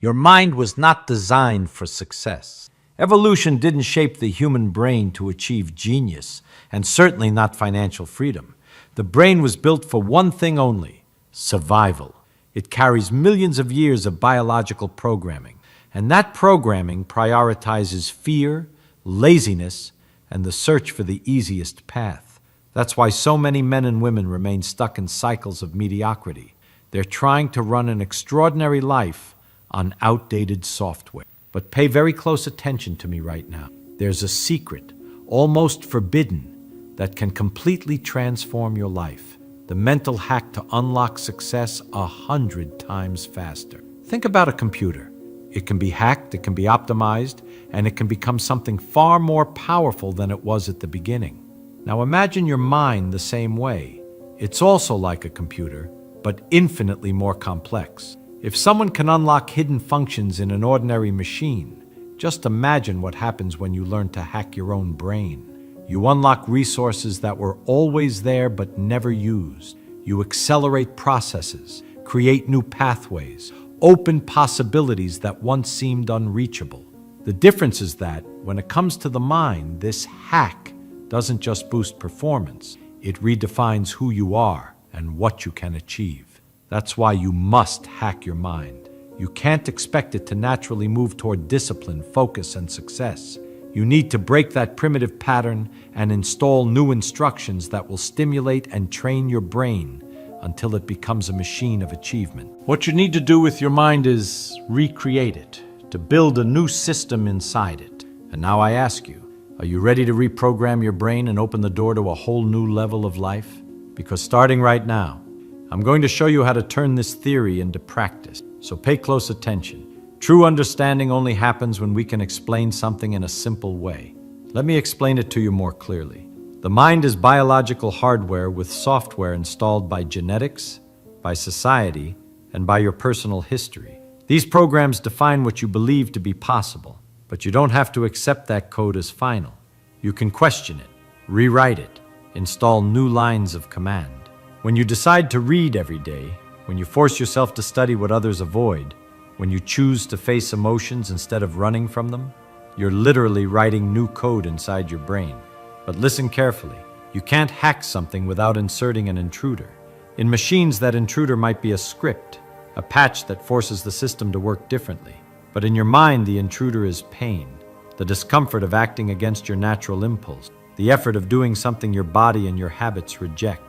Your mind was not designed for success. Evolution didn't shape the human brain to achieve genius, and certainly not financial freedom. The brain was built for one thing only: survival. It carries millions of years of biological programming, and that programming prioritizes fear, laziness, and the search for the easiest path. That's why so many men and women remain stuck in cycles of mediocrity. They're trying to run an extraordinary life on outdated software. But pay very close attention to me right now. There's a secret, almost forbidden, that can completely transform your life. The mental hack to unlock success 100 times faster. Think about a computer. It can be hacked, it can be optimized, and it can become something far more powerful than it was at the beginning. Now imagine your mind the same way. It's also like a computer, but infinitely more complex. If someone can unlock hidden functions in an ordinary machine, just imagine what happens when you learn to hack your own brain. You unlock resources that were always there but never used. You accelerate processes, create new pathways, open possibilities that once seemed unreachable. The difference is that, when it comes to the mind, this hack doesn't just boost performance, it redefines who you are and what you can achieve. That's why you must hack your mind. You can't expect it to naturally move toward discipline, focus, and success. You need to break that primitive pattern and install new instructions that will stimulate and train your brain until it becomes a machine of achievement. What you need to do with your mind is recreate it, to build a new system inside it. And now I ask you, are you ready to reprogram your brain and open the door to a whole new level of life? Because starting right now, I'm going to show you how to turn this theory into practice. So pay close attention. True understanding only happens when we can explain something in a simple way. Let me explain it to you more clearly. The mind is biological hardware with software installed by genetics, by society, and by your personal history. These programs define what you believe to be possible, but you don't have to accept that code as final. You can question it, rewrite it, install new lines of command. When you decide to read every day, when you force yourself to study what others avoid, when you choose to face emotions instead of running from them, you're literally writing new code inside your brain. But listen carefully. You can't hack something without inserting an intruder. In machines, that intruder might be a script, a patch that forces the system to work differently. But in your mind, the intruder is pain, the discomfort of acting against your natural impulse, the effort of doing something your body and your habits reject.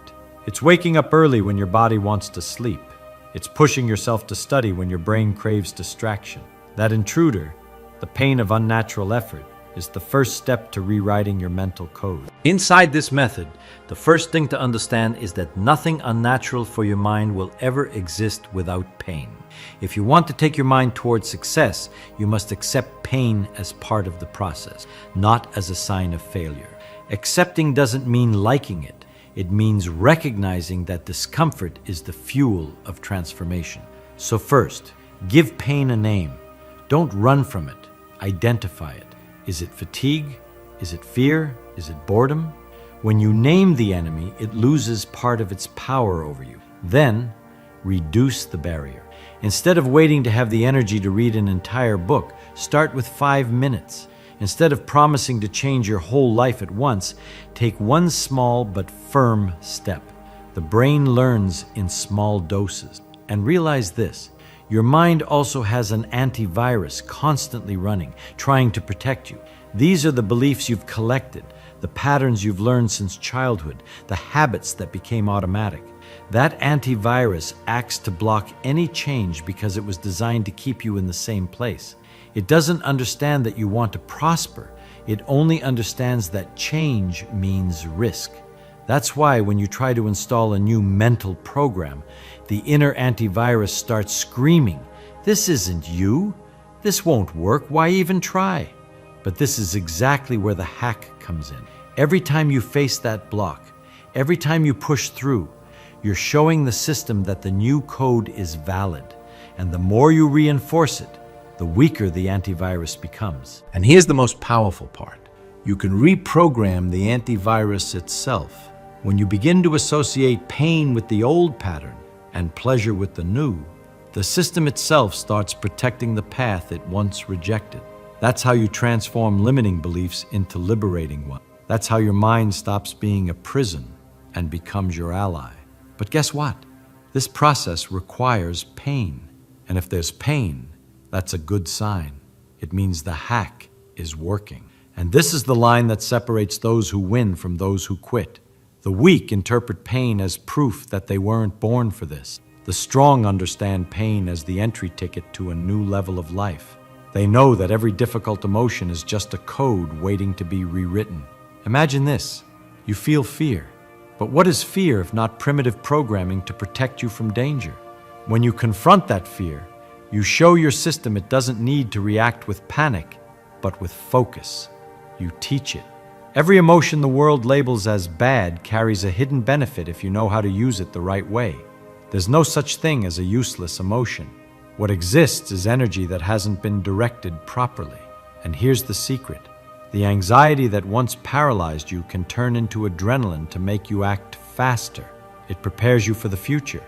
It's waking up early when your body wants to sleep. It's pushing yourself to study when your brain craves distraction. That intruder, the pain of unnatural effort, is the first step to rewriting your mental code. Inside this method, the first thing to understand is that nothing unnatural for your mind will ever exist without pain. If you want to take your mind towards success, you must accept pain as part of the process, not as a sign of failure. Accepting doesn't mean liking it. It means recognizing that discomfort is the fuel of transformation. So first, give pain a name. Don't run from it. Identify it. Is it fatigue? Is it fear? Is it boredom? When you name the enemy, it loses part of its power over you. Then, reduce the barrier. Instead of waiting to have the energy to read an entire book, start with 5 minutes. Instead of promising to change your whole life at once, take one small but firm step. The brain learns in small doses. And realize this, your mind also has an antivirus constantly running, trying to protect you. These are the beliefs you've collected, the patterns you've learned since childhood, the habits that became automatic. That antivirus acts to block any change because it was designed to keep you in the same place. It doesn't understand that you want to prosper. It only understands that change means risk. That's why when you try to install a new mental program, the inner antivirus starts screaming, "This isn't you. This won't work. Why even try?" But this is exactly where the hack comes in. Every time you face that block, every time you push through, you're showing the system that the new code is valid. And the more you reinforce it, the weaker the antivirus becomes. And here's the most powerful part. You can reprogram the antivirus itself. When you begin to associate pain with the old pattern and pleasure with the new, the system itself starts protecting the path it once rejected. That's how you transform limiting beliefs into liberating ones. That's how your mind stops being a prison and becomes your ally. But guess what? This process requires pain. And if there's pain, that's a good sign. It means the hack is working. And this is the line that separates those who win from those who quit. The weak interpret pain as proof that they weren't born for this. The strong understand pain as the entry ticket to a new level of life. They know that every difficult emotion is just a code waiting to be rewritten. Imagine this. You feel fear. But what is fear if not primitive programming to protect you from danger? When you confront that fear, you show your system it doesn't need to react with panic, but with focus. You teach it. Every emotion the world labels as bad carries a hidden benefit if you know how to use it the right way. There's no such thing as a useless emotion. What exists is energy that hasn't been directed properly. And here's the secret. The anxiety that once paralyzed you can turn into adrenaline to make you act faster. It prepares you for the future.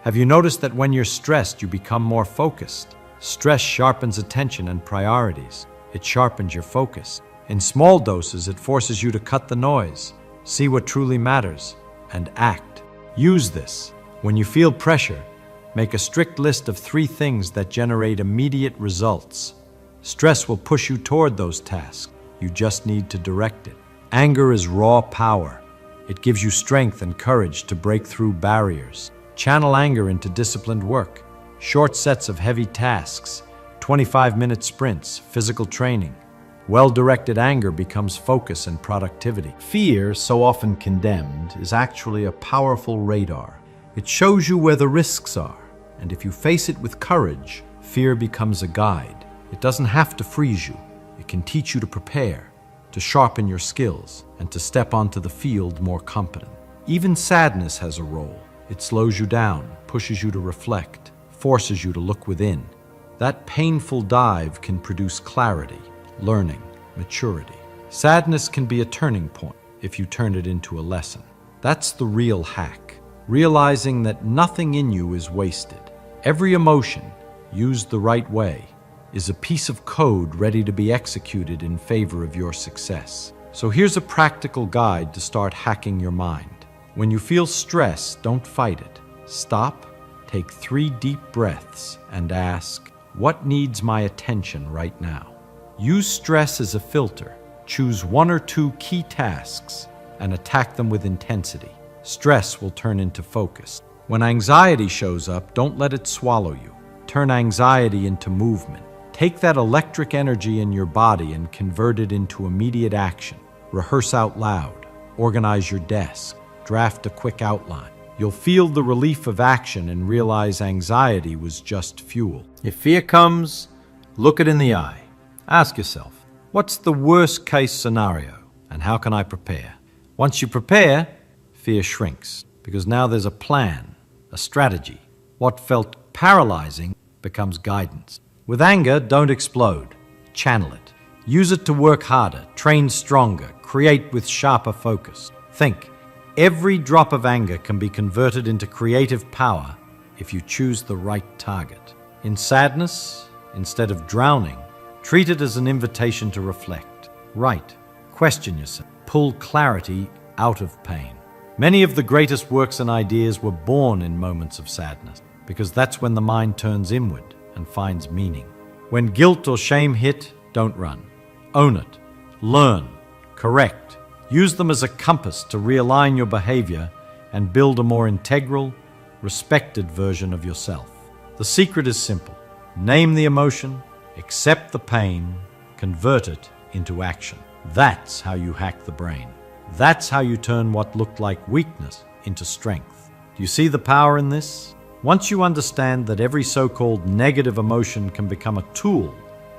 Have you noticed that when you're stressed, you become more focused? Stress sharpens attention and priorities. It sharpens your focus. In small doses, it forces you to cut the noise, see what truly matters, and act. Use this. When you feel pressure, make a strict list of 3 things that generate immediate results. Stress will push you toward those tasks. You just need to direct it. Anger is raw power. It gives you strength and courage to break through barriers. Channel anger into disciplined work, short sets of heavy tasks, 25-minute sprints, physical training. Well-directed anger becomes focus and productivity. Fear, so often condemned, is actually a powerful radar. It shows you where the risks are, and if you face it with courage, fear becomes a guide. It doesn't have to freeze you. It can teach you to prepare, to sharpen your skills, and to step onto the field more competent. Even sadness has a role. It slows you down, pushes you to reflect, forces you to look within. That painful dive can produce clarity, learning, maturity. Sadness can be a turning point if you turn it into a lesson. That's the real hack. Realizing that nothing in you is wasted. Every emotion, used the right way, is a piece of code ready to be executed in favor of your success. So here's a practical guide to start hacking your mind. When you feel stress, don't fight it. Stop, take 3 deep breaths, and ask, what needs my attention right now? Use stress as a filter. Choose 1 or 2 key tasks and attack them with intensity. Stress will turn into focus. When anxiety shows up, don't let it swallow you. Turn anxiety into movement. Take that electric energy in your body and convert it into immediate action. Rehearse out loud. Organize your desk. Draft a quick outline. You'll feel the relief of action and realize anxiety was just fuel. If fear comes, look it in the eye. Ask yourself, what's the worst case scenario and how can I prepare? Once you prepare, fear shrinks because now there's a plan, a strategy. What felt paralyzing becomes guidance. With anger, don't explode. Channel it. Use it to work harder, train stronger, create with sharper focus. Think, every drop of anger can be converted into creative power if you choose the right target. In sadness, instead of drowning, treat it as an invitation to reflect. Write. Question yourself. Pull clarity out of pain. Many of the greatest works and ideas were born in moments of sadness because that's when the mind turns inward and finds meaning. When guilt or shame hit, don't run. Own it. Learn. Correct. Use them as a compass to realign your behavior and build a more integral, respected version of yourself. The secret is simple. Name the emotion, accept the pain, convert it into action. That's how you hack the brain. That's how you turn what looked like weakness into strength. Do you see the power in this? Once you understand that every so-called negative emotion can become a tool,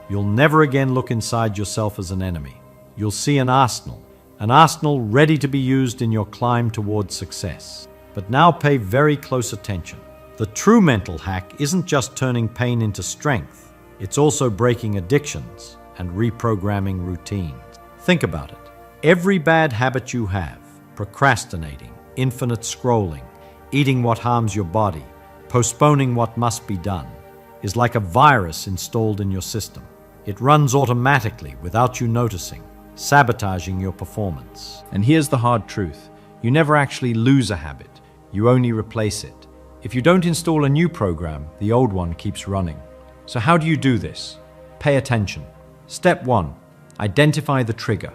you'll never again look inside yourself as an enemy. You'll see an arsenal ready to be used in your climb towards success. But now pay very close attention. The true mental hack isn't just turning pain into strength, it's also breaking addictions and reprogramming routines. Think about it. Every bad habit you have, procrastinating, infinite scrolling, eating what harms your body, postponing what must be done, is like a virus installed in your system. It runs automatically without you noticing, sabotaging your performance. And here's the hard truth. You never actually lose a habit. You only replace it. If you don't install a new program, the old one keeps running. So how do you do this? Pay attention. Step 1. Identify the trigger.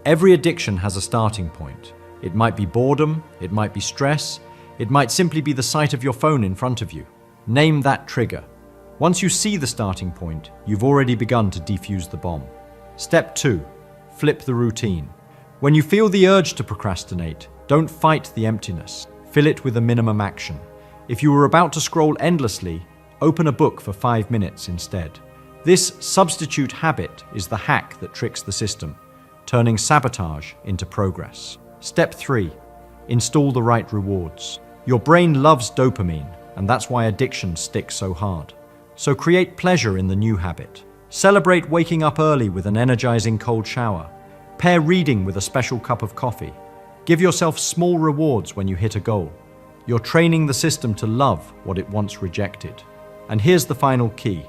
Every addiction has a starting point. It might be boredom, it might be stress, it might simply be the sight of your phone in front of you. Name that trigger. Once you see the starting point, you've already begun to defuse the bomb. Step 2. Flip the routine. When you feel the urge to procrastinate, don't fight the emptiness. Fill it with a minimum action. If you were about to scroll endlessly, open a book for 5 minutes instead. This substitute habit is the hack that tricks the system, turning sabotage into progress. Step 3. Install the right rewards. Your brain loves dopamine, and that's why addiction sticks so hard. So create pleasure in the new habit. Celebrate waking up early with an energizing cold shower. Pair reading with a special cup of coffee. Give yourself small rewards when you hit a goal. You're training the system to love what it once rejected. And here's the final key: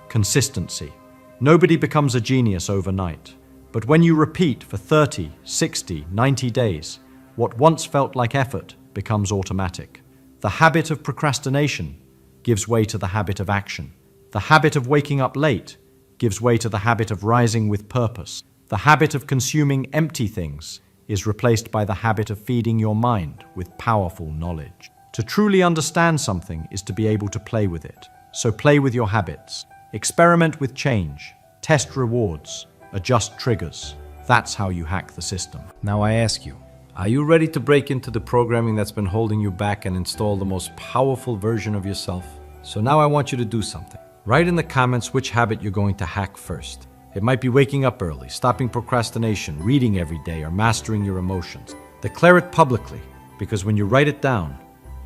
consistency. Nobody becomes a genius overnight. But when you repeat for 30, 60, 90 days, what once felt like effort becomes automatic. The habit of procrastination gives way to the habit of action. The habit of waking up late gives way to the habit of rising with purpose. The habit of consuming empty things is replaced by the habit of feeding your mind with powerful knowledge. To truly understand something is to be able to play with it. So play with your habits. Experiment with change. Test rewards. Adjust triggers. That's how you hack the system. Now I ask you, are you ready to break into the programming that's been holding you back and install the most powerful version of yourself? So now I want you to do something. Write in the comments which habit you're going to hack first. It might be waking up early, stopping procrastination, reading every day, or mastering your emotions. Declare it publicly, because when you write it down,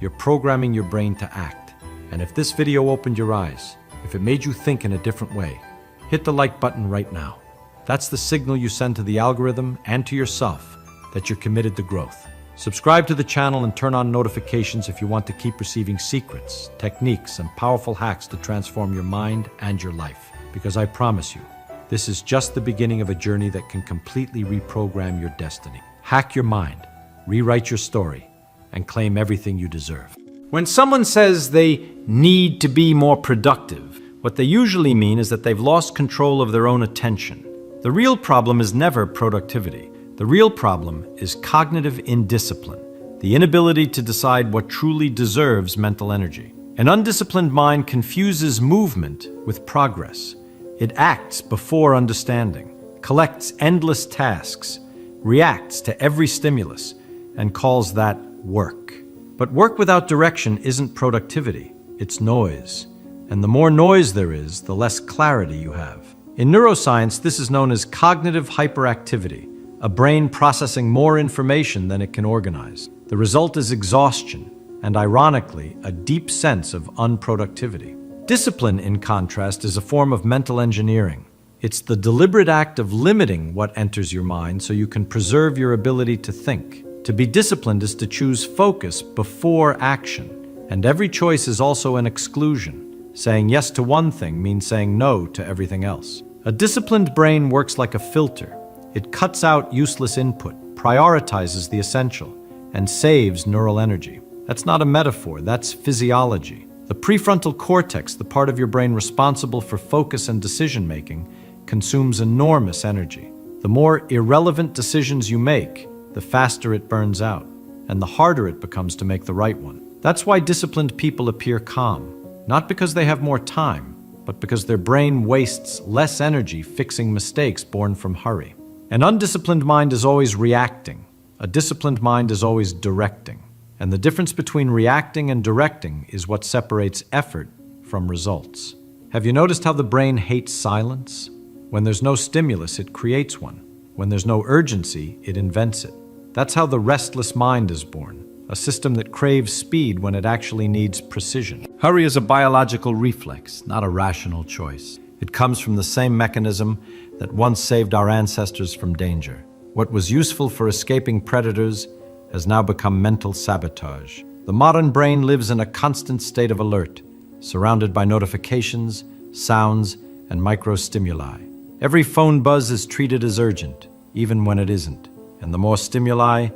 you're programming your brain to act. And if this video opened your eyes, if it made you think in a different way, hit the like button right now. That's the signal you send to the algorithm and to yourself that you're committed to growth. Subscribe to the channel and turn on notifications if you want to keep receiving secrets, techniques, and powerful hacks to transform your mind and your life. Because I promise you, this is just the beginning of a journey that can completely reprogram your destiny. Hack your mind, rewrite your story, and claim everything you deserve. When someone says they need to be more productive, what they usually mean is that they've lost control of their own attention. The real problem is never productivity. The real problem is cognitive indiscipline, the inability to decide what truly deserves mental energy. An undisciplined mind confuses movement with progress. It acts before understanding, collects endless tasks, reacts to every stimulus, and calls that work. But work without direction isn't productivity, it's noise. And the more noise there is, the less clarity you have. In neuroscience, this is known as cognitive hyperactivity, a brain processing more information than it can organize. The result is exhaustion, and ironically, a deep sense of unproductivity. Discipline, in contrast, is a form of mental engineering. It's the deliberate act of limiting what enters your mind so you can preserve your ability to think. To be disciplined is to choose focus before action, and every choice is also an exclusion. Saying yes to one thing means saying no to everything else. A disciplined brain works like a filter. It cuts out useless input, prioritizes the essential, and saves neural energy. That's not a metaphor, that's physiology. The prefrontal cortex, the part of your brain responsible for focus and decision-making, consumes enormous energy. The more irrelevant decisions you make, the faster it burns out, and the harder it becomes to make the right one. That's why disciplined people appear calm. Not because they have more time, but because their brain wastes less energy fixing mistakes born from hurry. An undisciplined mind is always reacting. A disciplined mind is always directing. And the difference between reacting and directing is what separates effort from results. Have you noticed how the brain hates silence? When there's no stimulus, it creates one. When there's no urgency, it invents it. That's how the restless mind is born. A system that craves speed when it actually needs precision. Hurry is a biological reflex, not a rational choice. It comes from the same mechanism that once saved our ancestors from danger. What was useful for escaping predators has now become mental sabotage. The modern brain lives in a constant state of alert, surrounded by notifications, sounds, and microstimuli. Every phone buzz is treated as urgent, even when it isn't. And the more stimuli,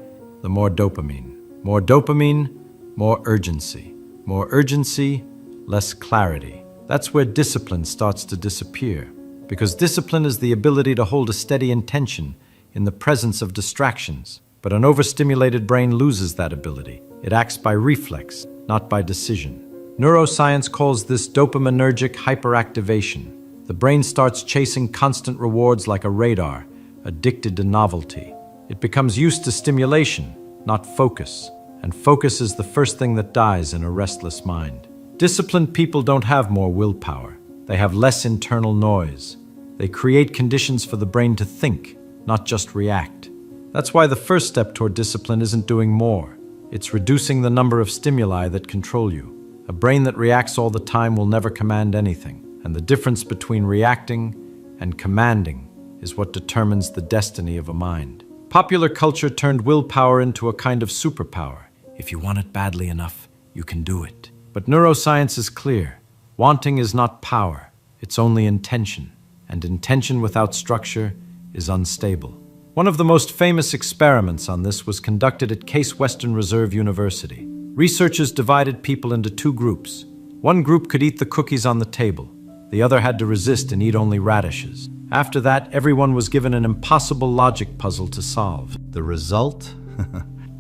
the more dopamine. More dopamine, more urgency. More urgency, less clarity. That's where discipline starts to disappear. Because discipline is the ability to hold a steady intention in the presence of distractions. But an overstimulated brain loses that ability. It acts by reflex, not by decision. Neuroscience calls this dopaminergic hyperactivation. The brain starts chasing constant rewards like a radar, addicted to novelty. It becomes used to stimulation, not focus. And focus is the first thing that dies in a restless mind. Disciplined people don't have more willpower. They have less internal noise. They create conditions for the brain to think, not just react. That's why the first step toward discipline isn't doing more. It's reducing the number of stimuli that control you. A brain that reacts all the time will never command anything. And the difference between reacting and commanding is what determines the destiny of a mind. Popular culture turned willpower into a kind of superpower. If you want it badly enough, you can do it. But neuroscience is clear. Wanting is not power. It's only intention. And intention without structure is unstable. One of the most famous experiments on this was conducted at Case Western Reserve University. Researchers divided people into two groups. One group could eat the cookies on the table. The other had to resist and eat only radishes. After that, everyone was given an impossible logic puzzle to solve. The result?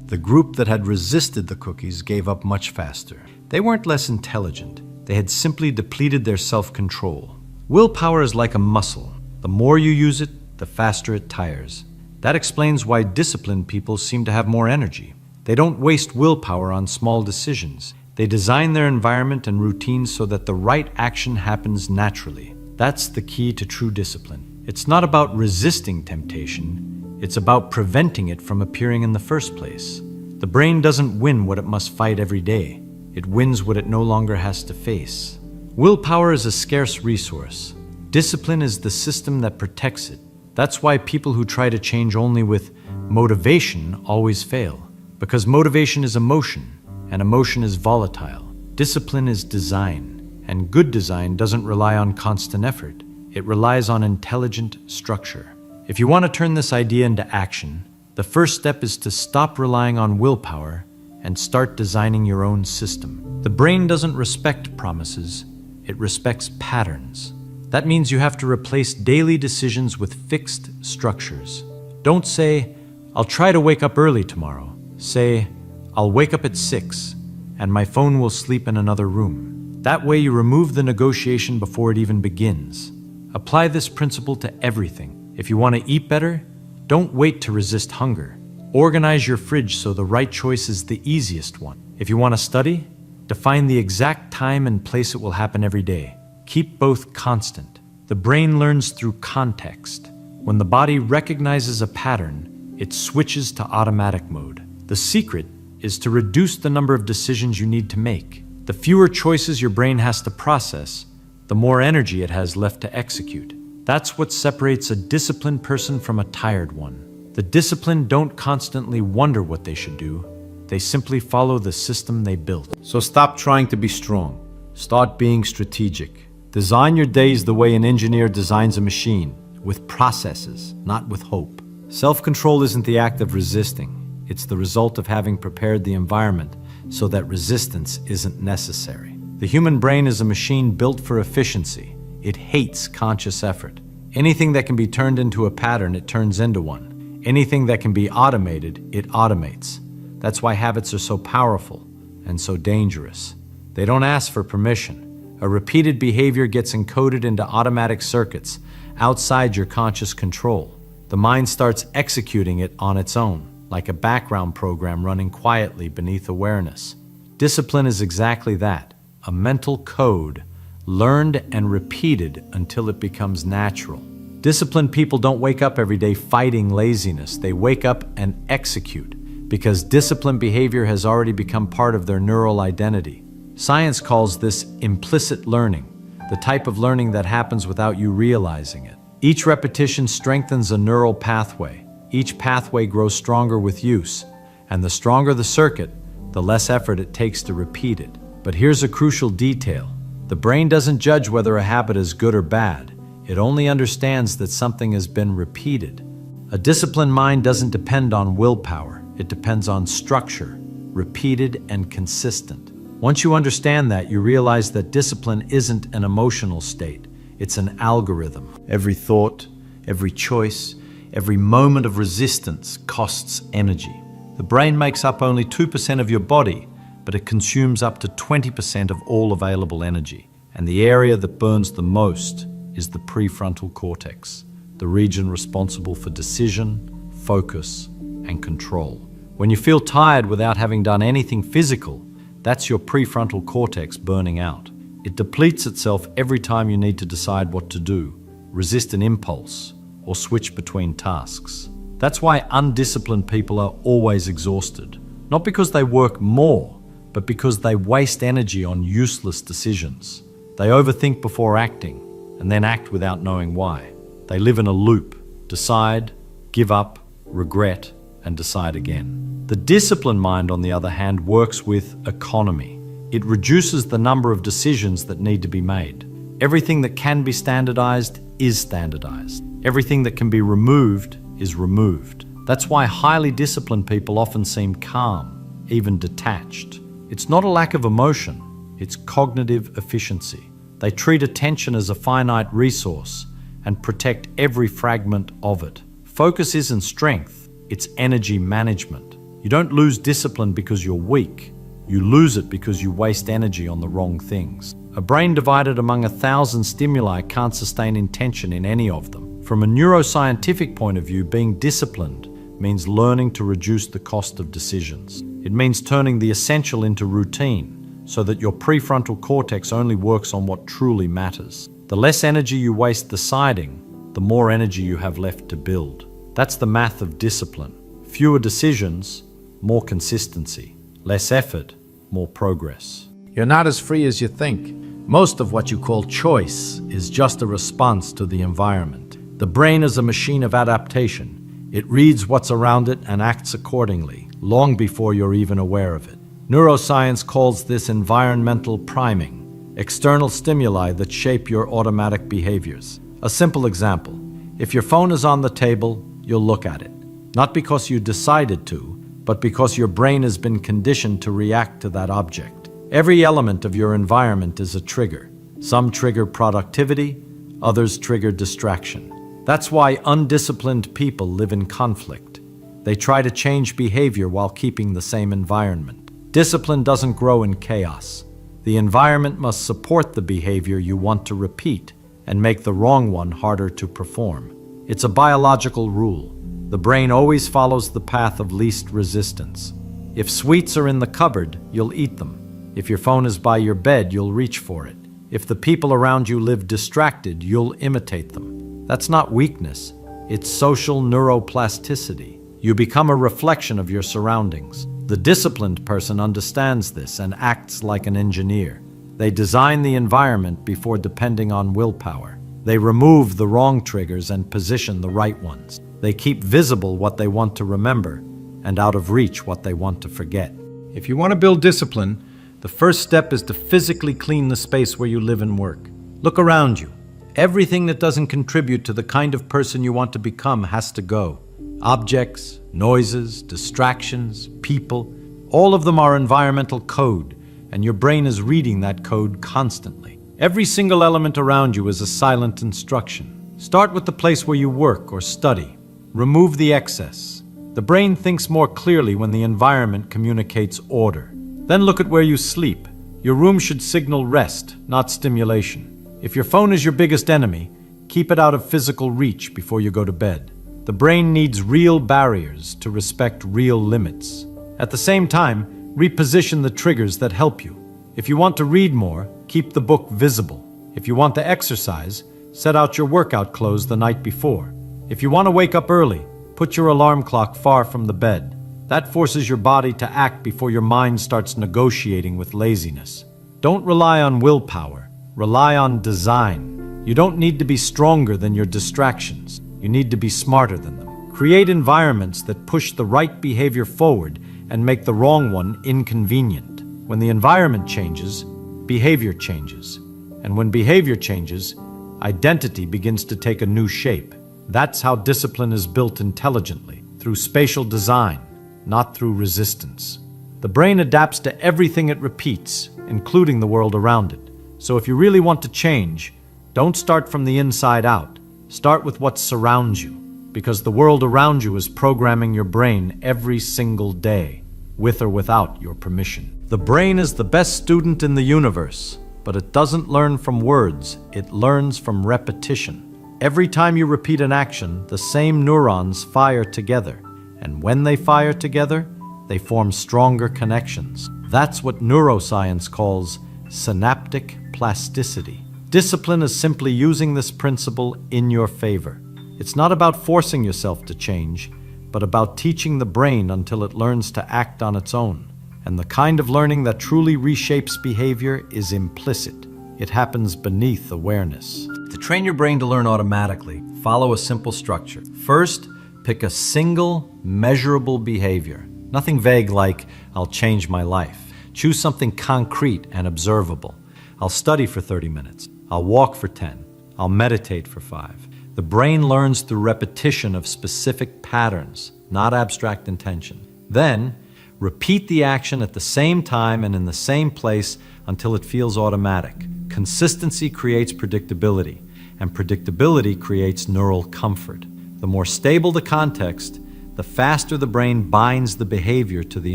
The group that had resisted the cookies gave up much faster. They weren't less intelligent. They had simply depleted their self-control. Willpower is like a muscle. The more you use it, the faster it tires. That explains why disciplined people seem to have more energy. They don't waste willpower on small decisions. They design their environment and routines so that the right action happens naturally. That's the key to true discipline. It's not about resisting temptation. It's about preventing it from appearing in the first place. The brain doesn't win what it must fight every day. It wins what it no longer has to face. Willpower is a scarce resource. Discipline is the system that protects it. That's why people who try to change only with motivation always fail. Because motivation is emotion, and emotion is volatile. Discipline is design. And good design doesn't rely on constant effort. It relies on intelligent structure. If you want to turn this idea into action, the first step is to stop relying on willpower and start designing your own system. The brain doesn't respect promises, it respects patterns. That means you have to replace daily decisions with fixed structures. Don't say, "I'll try to wake up early tomorrow." Say, "I'll wake up at 6 and my phone will sleep in another room." That way you remove the negotiation before it even begins. Apply this principle to everything. If you want to eat better, don't wait to resist hunger. Organize your fridge so the right choice is the easiest one. If you want to study, define the exact time and place it will happen every day. Keep both constant. The brain learns through context. When the body recognizes a pattern, it switches to automatic mode. The secret is to reduce the number of decisions you need to make. The fewer choices your brain has to process, the more energy it has left to execute. That's what separates a disciplined person from a tired one. The disciplined don't constantly wonder what they should do. They simply follow the system they built. So stop trying to be strong. Start being strategic. Design your days the way an engineer designs a machine, with processes, not with hope. Self-control isn't the act of resisting. It's the result of having prepared the environment so that resistance isn't necessary. The human brain is a machine built for efficiency. It hates conscious effort. Anything that can be turned into a pattern, it turns into one. Anything that can be automated, it automates. That's why habits are so powerful and so dangerous. They don't ask for permission. A repeated behavior gets encoded into automatic circuits outside your conscious control. The mind starts executing it on its own, like a background program running quietly beneath awareness. Discipline is exactly that, a mental code learned and repeated until it becomes natural. Disciplined people don't wake up every day fighting laziness. They wake up and execute because disciplined behavior has already become part of their neural identity. Science calls this implicit learning, the type of learning that happens without you realizing it. Each repetition strengthens a neural pathway. Each pathway grows stronger with use, and the stronger the circuit, the less effort it takes to repeat it. But here's a crucial detail. The brain doesn't judge whether a habit is good or bad. It only understands that something has been repeated. A disciplined mind doesn't depend on willpower. It depends on structure, repeated and consistent. Once you understand that, you realize that discipline isn't an emotional state. It's an algorithm. Every thought, every choice, every moment of resistance costs energy. The brain makes up only 2% of your body, but it consumes up to 20% of all available energy. And the area that burns the most is the prefrontal cortex, the region responsible for decision, focus, and control. When you feel tired without having done anything physical, that's your prefrontal cortex burning out. It depletes itself every time you need to decide what to do, resist an impulse, or switch between tasks. That's why undisciplined people are always exhausted. Not because they work more, but because they waste energy on useless decisions. They overthink before acting, and then act without knowing why. They live in a loop, decide, give up, regret, and decide again. The disciplined mind, on the other hand, works with economy. It reduces the number of decisions that need to be made. Everything that can be standardized is standardized. Everything that can be removed is removed. That's why highly disciplined people often seem calm, even detached. It's not a lack of emotion, it's cognitive efficiency. They treat attention as a finite resource and protect every fragment of it. Focus isn't strength, it's energy management. You don't lose discipline because you're weak. You lose it because you waste energy on the wrong things. A brain divided among 1,000 stimuli can't sustain intention in any of them. From a neuroscientific point of view, being disciplined means learning to reduce the cost of decisions. It means turning the essential into routine so that your prefrontal cortex only works on what truly matters. The less energy you waste deciding, the more energy you have left to build. That's the math of discipline. Fewer decisions, more consistency. Less effort, more progress. You're not as free as you think. Most of what you call choice is just a response to the environment. The brain is a machine of adaptation. It reads what's around it and acts accordingly, long before you're even aware of it. Neuroscience calls this environmental priming, external stimuli that shape your automatic behaviors. A simple example: if your phone is on the table, you'll look at it. Not because you decided to, but because your brain has been conditioned to react to that object. Every element of your environment is a trigger. Some trigger productivity, others trigger distraction. That's why undisciplined people live in conflict. They try to change behavior while keeping the same environment. Discipline doesn't grow in chaos. The environment must support the behavior you want to repeat and make the wrong one harder to perform. It's a biological rule. The brain always follows the path of least resistance. If sweets are in the cupboard, you'll eat them. If your phone is by your bed, you'll reach for it. If the people around you live distracted, you'll imitate them. That's not weakness. It's social neuroplasticity. You become a reflection of your surroundings. The disciplined person understands this and acts like an engineer. They design the environment before depending on willpower. They remove the wrong triggers and position the right ones. They keep visible what they want to remember and out of reach what they want to forget. If you want to build discipline, the first step is to physically clean the space where you live and work. Look around you. Everything that doesn't contribute to the kind of person you want to become has to go. Objects, noises, distractions, people, all of them are environmental code, and your brain is reading that code constantly. Every single element around you is a silent instruction. Start with the place where you work or study. Remove the excess. The brain thinks more clearly when the environment communicates order. Then look at where you sleep. Your room should signal rest, not stimulation. If your phone is your biggest enemy, keep it out of physical reach before you go to bed. The brain needs real barriers to respect real limits. At the same time, reposition the triggers that help you. If you want to read more, keep the book visible. If you want to exercise, set out your workout clothes the night before. If you want to wake up early, put your alarm clock far from the bed. That forces your body to act before your mind starts negotiating with laziness. Don't rely on willpower. Rely on design. You don't need to be stronger than your distractions. You need to be smarter than them. Create environments that push the right behavior forward and make the wrong one inconvenient. When the environment changes, behavior changes. And when behavior changes, identity begins to take a new shape. That's how discipline is built intelligently, through spatial design, not through resistance. The brain adapts to everything it repeats, including the world around it. So if you really want to change, don't start from the inside out. Start with what surrounds you, because the world around you is programming your brain every single day, with or without your permission. The brain is the best student in the universe, but it doesn't learn from words, it learns from repetition. Every time you repeat an action, the same neurons fire together, and when they fire together, they form stronger connections. That's what neuroscience calls synaptic plasticity. Discipline is simply using this principle in your favor. It's not about forcing yourself to change, but about teaching the brain until it learns to act on its own. And the kind of learning that truly reshapes behavior is implicit. It happens beneath awareness. To train your brain to learn automatically, follow a simple structure. First, pick a single, measurable behavior. Nothing vague like, I'll change my life. Choose something concrete and observable. I'll study for 30 minutes. I'll walk for 10. I'll meditate for 5. The brain learns through repetition of specific patterns, not abstract intention. Then, repeat the action at the same time and in the same place until it feels automatic. Consistency creates predictability, and predictability creates neural comfort. The more stable the context, the faster the brain binds the behavior to the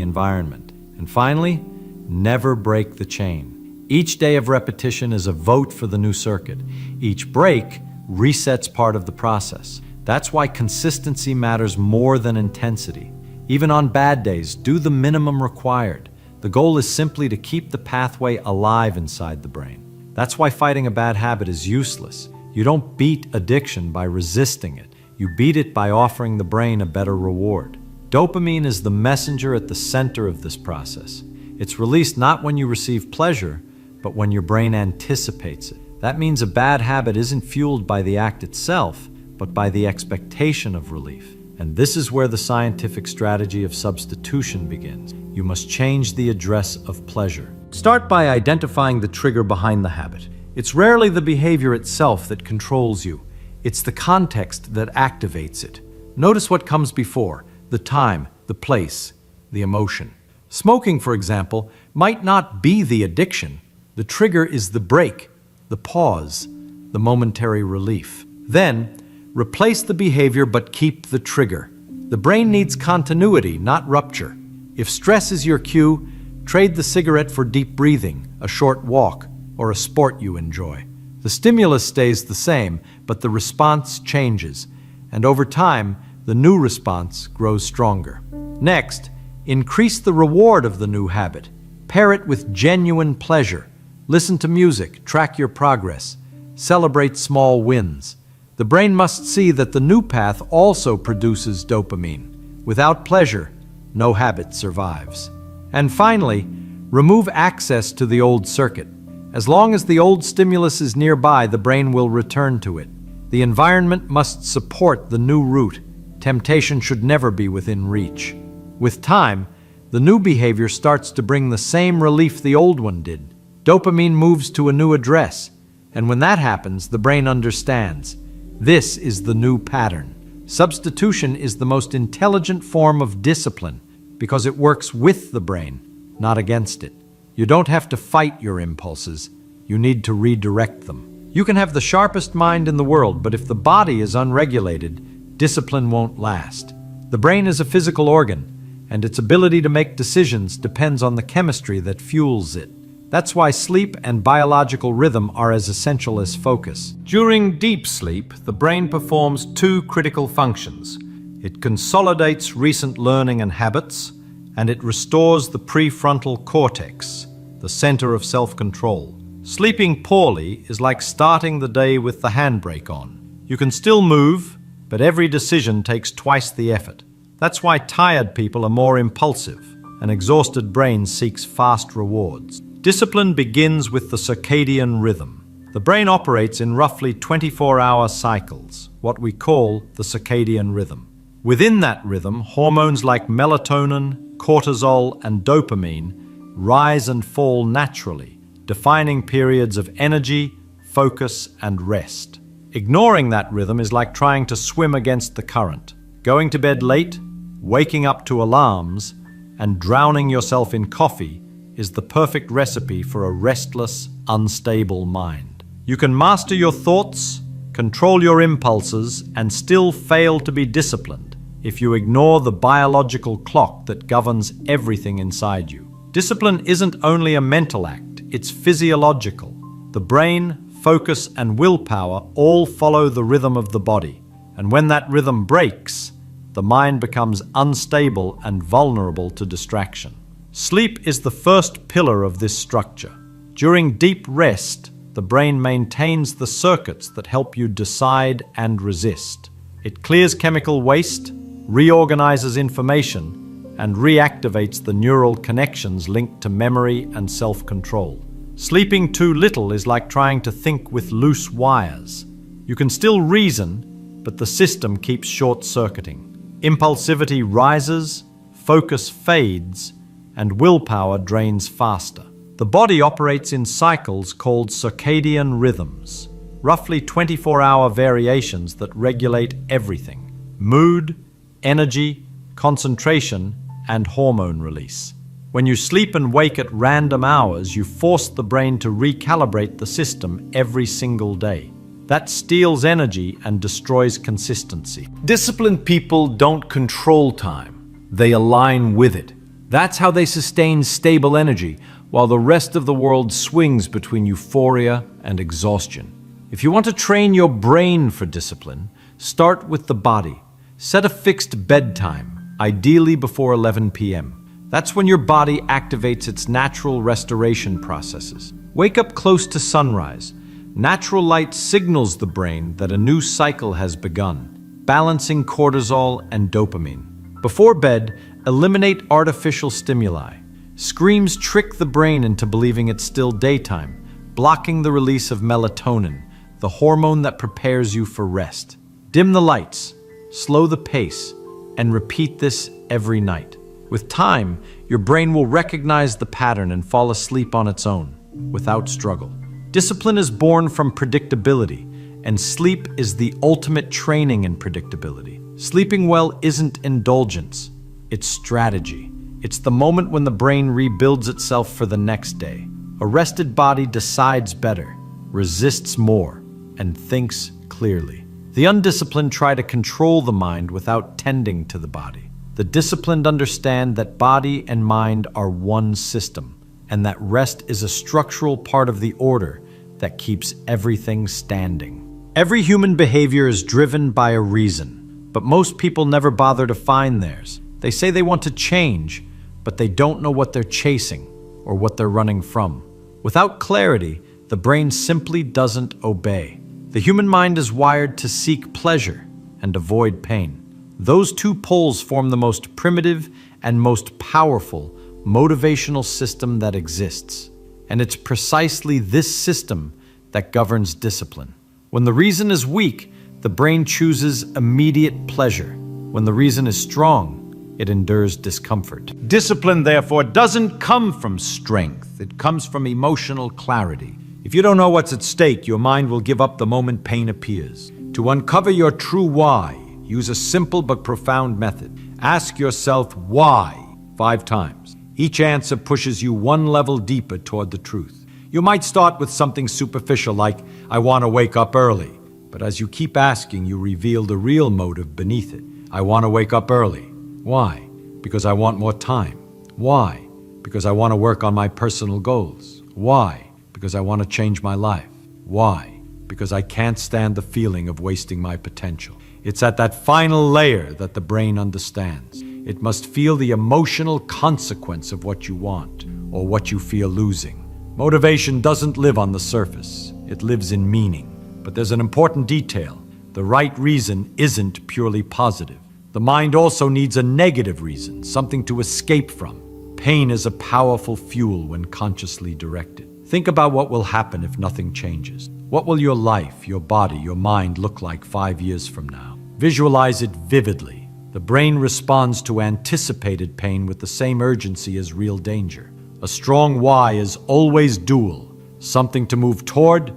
environment. And finally, never break the chain. Each day of repetition is a vote for the new circuit. Each break resets part of the process. That's why consistency matters more than intensity. Even on bad days, do the minimum required. The goal is simply to keep the pathway alive inside the brain. That's why fighting a bad habit is useless. You don't beat addiction by resisting it. You beat it by offering the brain a better reward. Dopamine is the messenger at the center of this process. It's released not when you receive pleasure, but when your brain anticipates it. That means a bad habit isn't fueled by the act itself, but by the expectation of relief. And this is where the scientific strategy of substitution begins. You must change the address of pleasure. Start by identifying the trigger behind the habit. It's rarely the behavior itself that controls you. It's the context that activates it. Notice what comes before: the time, the place, the emotion. Smoking, for example, might not be the addiction. The trigger is the break, the pause, the momentary relief. Then, replace the behavior but keep the trigger. The brain needs continuity, not rupture. If stress is your cue, trade the cigarette for deep breathing, a short walk, or a sport you enjoy. The stimulus stays the same, but the response changes, and over time, the new response grows stronger. Next, increase the reward of the new habit. Pair it with genuine pleasure. Listen to music, track your progress, celebrate small wins. The brain must see that the new path also produces dopamine. Without pleasure, no habit survives. And finally, remove access to the old circuit. As long as the old stimulus is nearby, the brain will return to it. The environment must support the new route. Temptation should never be within reach. With time, the new behavior starts to bring the same relief the old one did. Dopamine moves to a new address, and when that happens, the brain understands. This is the new pattern. Substitution is the most intelligent form of discipline because it works with the brain, not against it. You don't have to fight your impulses. You need to redirect them. You can have the sharpest mind in the world, but if the body is unregulated, discipline won't last. The brain is a physical organ, and its ability to make decisions depends on the chemistry that fuels it. That's why sleep and biological rhythm are as essential as focus. During deep sleep, the brain performs two critical functions. It consolidates recent learning and habits, and it restores the prefrontal cortex, the center of self-control. Sleeping poorly is like starting the day with the handbrake on. You can still move, but every decision takes twice the effort. That's why tired people are more impulsive. An exhausted brain seeks fast rewards. Discipline begins with the circadian rhythm. The brain operates in roughly 24-hour cycles, what we call the circadian rhythm. Within that rhythm, hormones like melatonin, cortisol, and dopamine rise and fall naturally, defining periods of energy, focus, and rest. Ignoring that rhythm is like trying to swim against the current. Going to bed late, waking up to alarms, and drowning yourself in coffee is the perfect recipe for a restless, unstable mind. You can master your thoughts, control your impulses, and still fail to be disciplined if you ignore the biological clock that governs everything inside you. Discipline isn't only a mental act, it's physiological. The brain, focus, and willpower all follow the rhythm of the body, and when that rhythm breaks, the mind becomes unstable and vulnerable to distraction. Sleep is the first pillar of this structure. During deep rest, the brain maintains the circuits that help you decide and resist. It clears chemical waste, reorganizes information, and reactivates the neural connections linked to memory and self-control. Sleeping too little is like trying to think with loose wires. You can still reason, but the system keeps short-circuiting. Impulsivity rises, focus fades, and willpower drains faster. The body operates in cycles called circadian rhythms, roughly 24-hour variations that regulate everything: mood, energy, concentration, and hormone release. When you sleep and wake at random hours, you force the brain to recalibrate the system every single day. That steals energy and destroys consistency. Disciplined people don't control time. They align with it. That's how they sustain stable energy, while the rest of the world swings between euphoria and exhaustion. If you want to train your brain for discipline, start with the body. Set a fixed bedtime, ideally before 11 p.m. That's when your body activates its natural restoration processes. Wake up close to sunrise. Natural light signals the brain that a new cycle has begun, balancing cortisol and dopamine. Before bed, eliminate artificial stimuli. Screams trick the brain into believing it's still daytime, blocking the release of melatonin, the hormone that prepares you for rest. Dim the lights, slow the pace, and repeat this every night. With time, your brain will recognize the pattern and fall asleep on its own, without struggle. Discipline is born from predictability, and sleep is the ultimate training in predictability. Sleeping well isn't indulgence, it's strategy. It's the moment when the brain rebuilds itself for the next day. A rested body decides better, resists more, and thinks clearly. The undisciplined try to control the mind without tending to the body. The disciplined understand that body and mind are one system, and that rest is a structural part of the order that keeps everything standing. Every human behavior is driven by a reason, but most people never bother to find theirs. They say they want to change, but they don't know what they're chasing or what they're running from. Without clarity, the brain simply doesn't obey. The human mind is wired to seek pleasure and avoid pain. Those two poles form the most primitive and most powerful motivational system that exists. And it's precisely this system that governs discipline. When the reason is weak, the brain chooses immediate pleasure. When the reason is strong, it endures discomfort. Discipline, therefore, doesn't come from strength. It comes from emotional clarity. If you don't know what's at stake, your mind will give up the moment pain appears. To uncover your true why, use a simple but profound method. Ask yourself why 5 times. Each answer pushes you one level deeper toward the truth. You might start with something superficial like, I want to wake up early. But as you keep asking, you reveal the real motive beneath it. I want to wake up early. Why? Because I want more time. Why? Because I want to work on my personal goals. Why? Because I want to change my life. Why? Because I can't stand the feeling of wasting my potential. It's at that final layer that the brain understands. It must feel the emotional consequence of what you want or what you fear losing. Motivation doesn't live on the surface. It lives in meaning. But there's an important detail. The right reason isn't purely positive. The mind also needs a negative reason, something to escape from. Pain is a powerful fuel when consciously directed. Think about what will happen if nothing changes. What will your life, your body, your mind look like 5 years from now? Visualize it vividly. The brain responds to anticipated pain with the same urgency as real danger. A strong why is always dual, something to move toward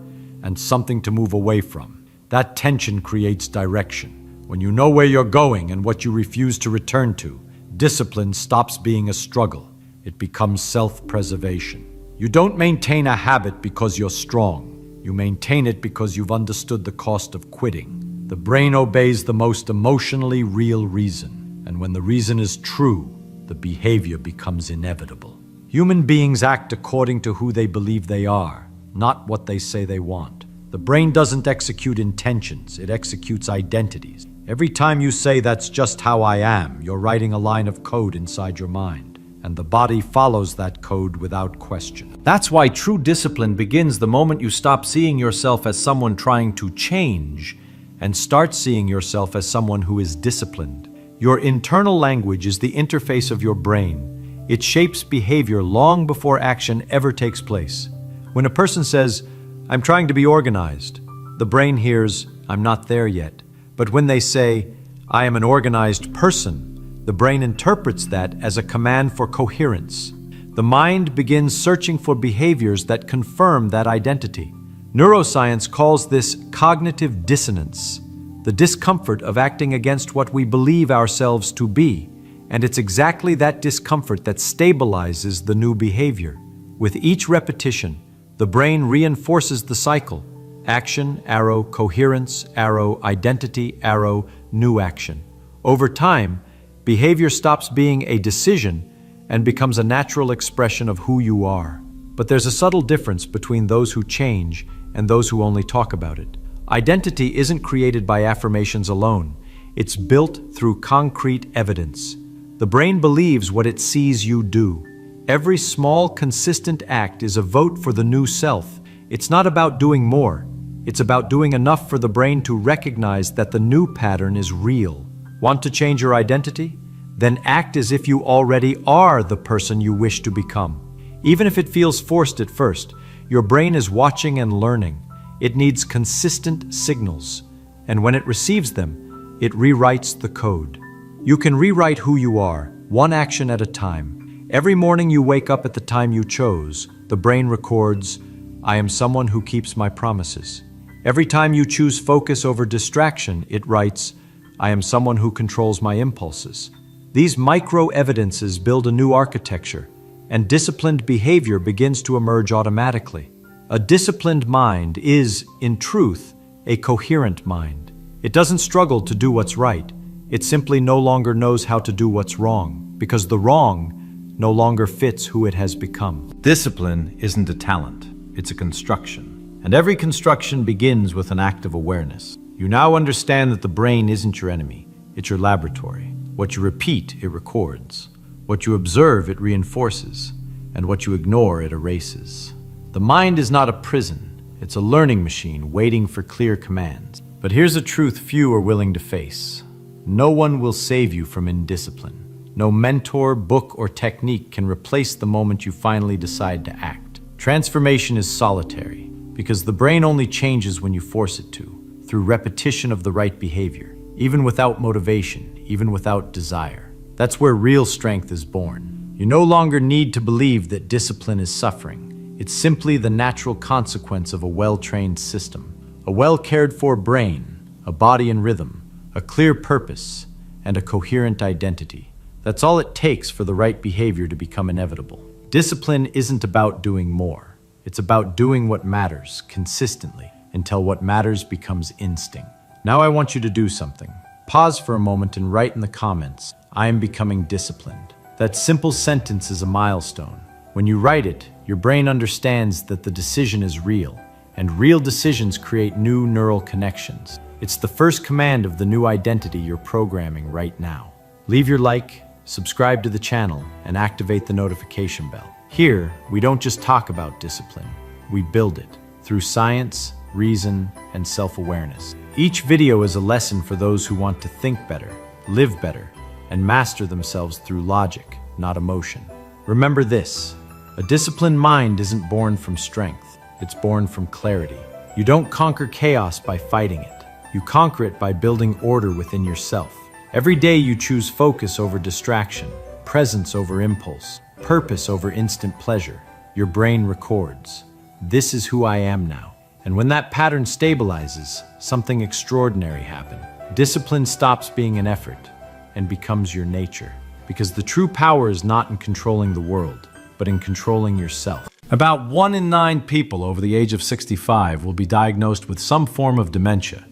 and something to move away from. That tension creates direction. When you know where you're going and what you refuse to return to, discipline stops being a struggle. It becomes self-preservation. You don't maintain a habit because you're strong. You maintain it because you've understood the cost of quitting. The brain obeys the most emotionally real reason, and when the reason is true, the behavior becomes inevitable. Human beings act according to who they believe they are, not what they say they want. The brain doesn't execute intentions, it executes identities. Every time you say that's just how I am, you're writing a line of code inside your mind, and the body follows that code without question. That's why true discipline begins the moment you stop seeing yourself as someone trying to change and start seeing yourself as someone who is disciplined. Your internal language is the interface of your brain. It shapes behavior long before action ever takes place. When a person says, "I'm trying to be organized," the brain hears, "I'm not there yet." But when they say, "I am an organized person," the brain interprets that as a command for coherence. The mind begins searching for behaviors that confirm that identity. Neuroscience calls this cognitive dissonance, the discomfort of acting against what we believe ourselves to be, and it's exactly that discomfort that stabilizes the new behavior. With each repetition, the brain reinforces the cycle. Action, arrow, coherence, arrow, identity, arrow, new action. Over time, behavior stops being a decision and becomes a natural expression of who you are. But there's a subtle difference between those who change and those who only talk about it. Identity isn't created by affirmations alone. It's built through concrete evidence. The brain believes what it sees you do. Every small, consistent act is a vote for the new self. It's not about doing more. It's about doing enough for the brain to recognize that the new pattern is real. Want to change your identity? Then act as if you already are the person you wish to become. Even if it feels forced at first, your brain is watching and learning. It needs consistent signals, and when it receives them, it rewrites the code. You can rewrite who you are, one action at a time. Every morning you wake up at the time you chose, the brain records, "I am someone who keeps my promises." Every time you choose focus over distraction, it writes, "I am someone who controls my impulses." These micro-evidences build a new architecture, and disciplined behavior begins to emerge automatically. A disciplined mind is, in truth, a coherent mind. It doesn't struggle to do what's right. It simply no longer knows how to do what's wrong, because the wrong no longer fits who it has become. Discipline isn't a talent, it's a construction. And every construction begins with an act of awareness. You now understand that the brain isn't your enemy, it's your laboratory. What you repeat, it records. What you observe, it reinforces. And what you ignore, it erases. The mind is not a prison, it's a learning machine waiting for clear commands. But here's a truth few are willing to face. No one will save you from indiscipline. No mentor, book, or technique can replace the moment you finally decide to act. Transformation is solitary, because the brain only changes when you force it to, through repetition of the right behavior, even without motivation, even without desire. That's where real strength is born. You no longer need to believe that discipline is suffering. It's simply the natural consequence of a well-trained system, a well-cared-for brain, a body in rhythm, a clear purpose, and a coherent identity. That's all it takes for the right behavior to become inevitable. Discipline isn't about doing more. It's about doing what matters consistently until what matters becomes instinct. Now I want you to do something. Pause for a moment and write in the comments, "I am becoming disciplined." That simple sentence is a milestone. When you write it, your brain understands that the decision is real, and real decisions create new neural connections. It's the first command of the new identity you're programming right now. Leave your like, subscribe to the channel, and activate the notification bell. Here, we don't just talk about discipline, we build it through science, reason, and self-awareness. Each video is a lesson for those who want to think better, live better, and master themselves through logic, not emotion. Remember this, a disciplined mind isn't born from strength, it's born from clarity. You don't conquer chaos by fighting it. You conquer it by building order within yourself. Every day you choose focus over distraction, presence over impulse, purpose over instant pleasure. Your brain records, "This is who I am now." And when that pattern stabilizes, something extraordinary happens. Discipline stops being an effort and becomes your nature. Because the true power is not in controlling the world, but in controlling yourself. About 1 in 9 people over the age of 65 will be diagnosed with some form of dementia,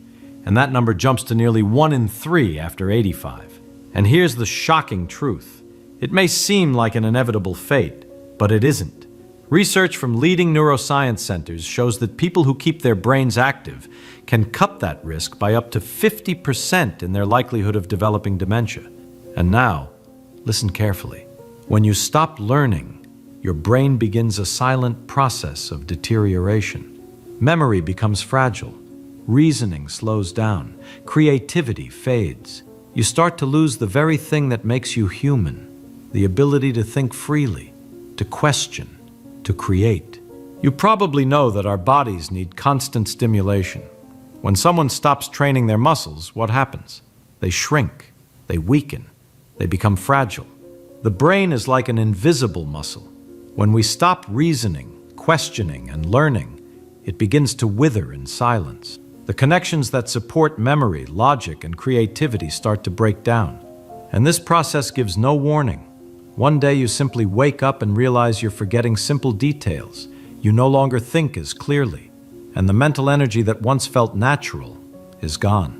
and that number jumps to nearly 1 in 3 after 85. And here's the shocking truth. It may seem like an inevitable fate, but it isn't. Research from leading neuroscience centers shows that people who keep their brains active can cut that risk by up to 50% in their likelihood of developing dementia. And now, listen carefully. When you stop learning, your brain begins a silent process of deterioration. Memory becomes fragile. Reasoning slows down. Creativity fades. You start to lose the very thing that makes you human, the ability to think freely, to question, to create. You probably know that our bodies need constant stimulation. When someone stops training their muscles, what happens? They shrink, they weaken, they become fragile. The brain is like an invisible muscle. When we stop reasoning, questioning, and learning, it begins to wither in silence. The connections that support memory, logic, and creativity start to break down. And this process gives no warning. One day you simply wake up and realize you're forgetting simple details. You no longer think as clearly. And the mental energy that once felt natural is gone.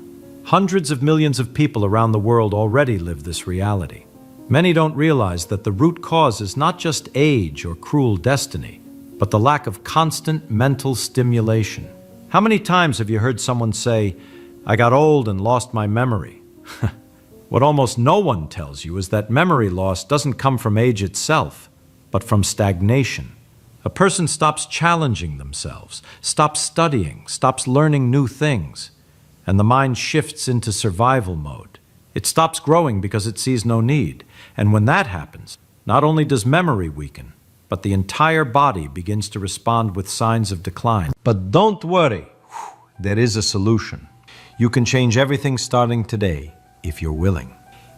Hundreds of millions of people around the world already live this reality. Many don't realize that the root cause is not just age or cruel destiny, but the lack of constant mental stimulation. How many times have you heard someone say, "I got old and lost my memory"? What almost no one tells you is that memory loss doesn't come from age itself, but from stagnation. A person stops challenging themselves, stops studying, stops learning new things, and the mind shifts into survival mode. It stops growing because it sees no need. And when that happens, not only does memory weaken, but the entire body begins to respond with signs of decline. But don't worry, there is a solution. You can change everything starting today, if you're willing.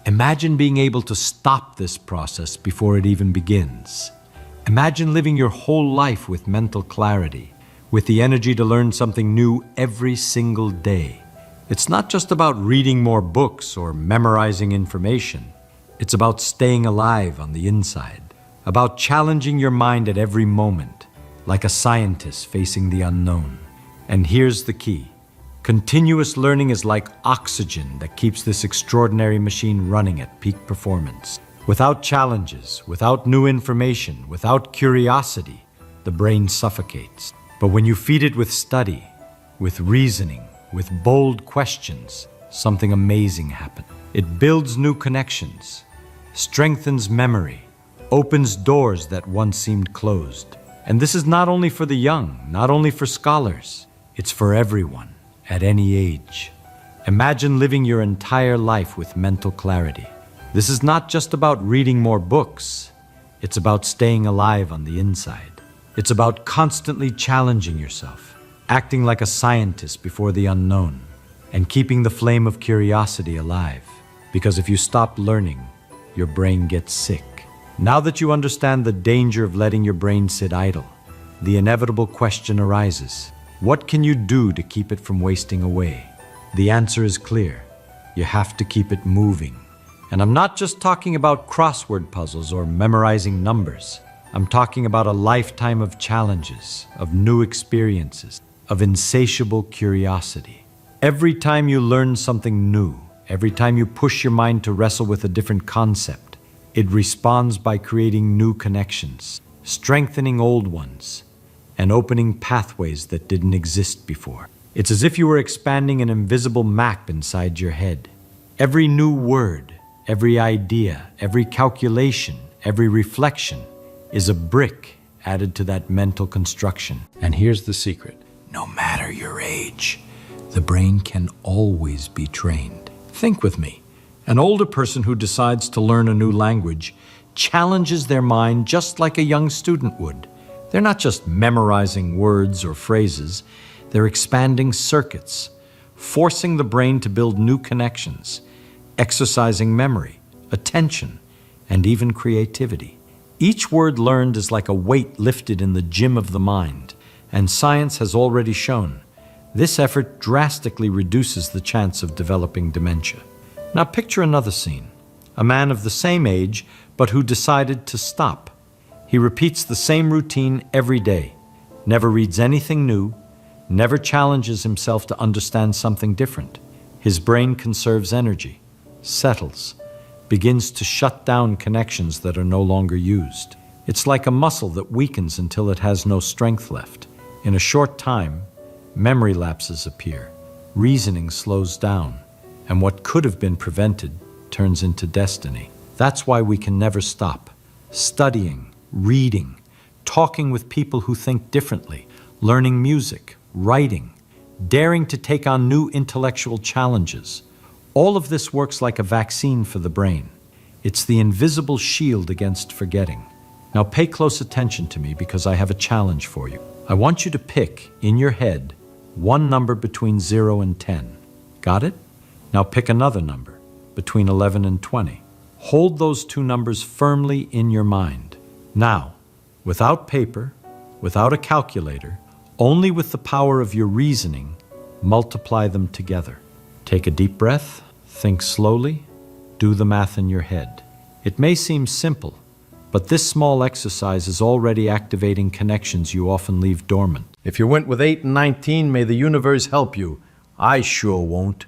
Imagine being able to stop this process before it even begins. Imagine living your whole life with mental clarity, with the energy to learn something new every single day. It's not just about reading more books or memorizing information. It's about staying alive on the inside, about challenging your mind at every moment, like a scientist facing the unknown. And here's the key. Continuous learning is like oxygen that keeps this extraordinary machine running at peak performance. Without challenges, without new information, without curiosity, the brain suffocates. But when you feed it with study, with reasoning, with bold questions, something amazing happens. It builds new connections, strengthens memory, opens doors that once seemed closed. And this is not only for the young, not only for scholars, it's for everyone, at any age. Imagine living your entire life with mental clarity. This is not just about reading more books. It's about staying alive on the inside. It's about constantly challenging yourself, acting like a scientist before the unknown, and keeping the flame of curiosity alive. Because if you stop learning, your brain gets sick. Now that you understand the danger of letting your brain sit idle, the inevitable question arises. What can you do to keep it from wasting away? The answer is clear. You have to keep it moving. And I'm not just talking about crossword puzzles or memorizing numbers. I'm talking about a lifetime of challenges, of new experiences, of insatiable curiosity. Every time you learn something new, every time you push your mind to wrestle with a different concept, it responds by creating new connections, strengthening old ones, and opening pathways that didn't exist before. It's as if you were expanding an invisible map inside your head. Every new word, every idea, every calculation, every reflection is a brick added to that mental construction. And here's the secret. No matter your age, the brain can always be trained. Think with me. An older person who decides to learn a new language challenges their mind just like a young student would. They're not just memorizing words or phrases, they're expanding circuits, forcing the brain to build new connections, exercising memory, attention, and even creativity. Each word learned is like a weight lifted in the gym of the mind, and science has already shown this effort drastically reduces the chance of developing dementia. Now picture another scene. A man of the same age, but who decided to stop. He repeats the same routine every day, never reads anything new, never challenges himself to understand something different. His brain conserves energy, settles, begins to shut down connections that are no longer used. It's like a muscle that weakens until it has no strength left. In a short time, memory lapses appear, reasoning slows down, and what could have been prevented turns into destiny. That's why we can never stop. Studying, reading, talking with people who think differently, learning music, writing, daring to take on new intellectual challenges. All of this works like a vaccine for the brain. It's the invisible shield against forgetting. Now pay close attention to me because I have a challenge for you. I want you to pick, in your head, one number between 0 and 10. Got it? Now pick another number, between 11 and 20. Hold those two numbers firmly in your mind. Now, without paper, without a calculator, only with the power of your reasoning, multiply them together. Take a deep breath, think slowly, do the math in your head. It may seem simple, but this small exercise is already activating connections you often leave dormant. If you went with 8 and 19, may the universe help you. I sure won't.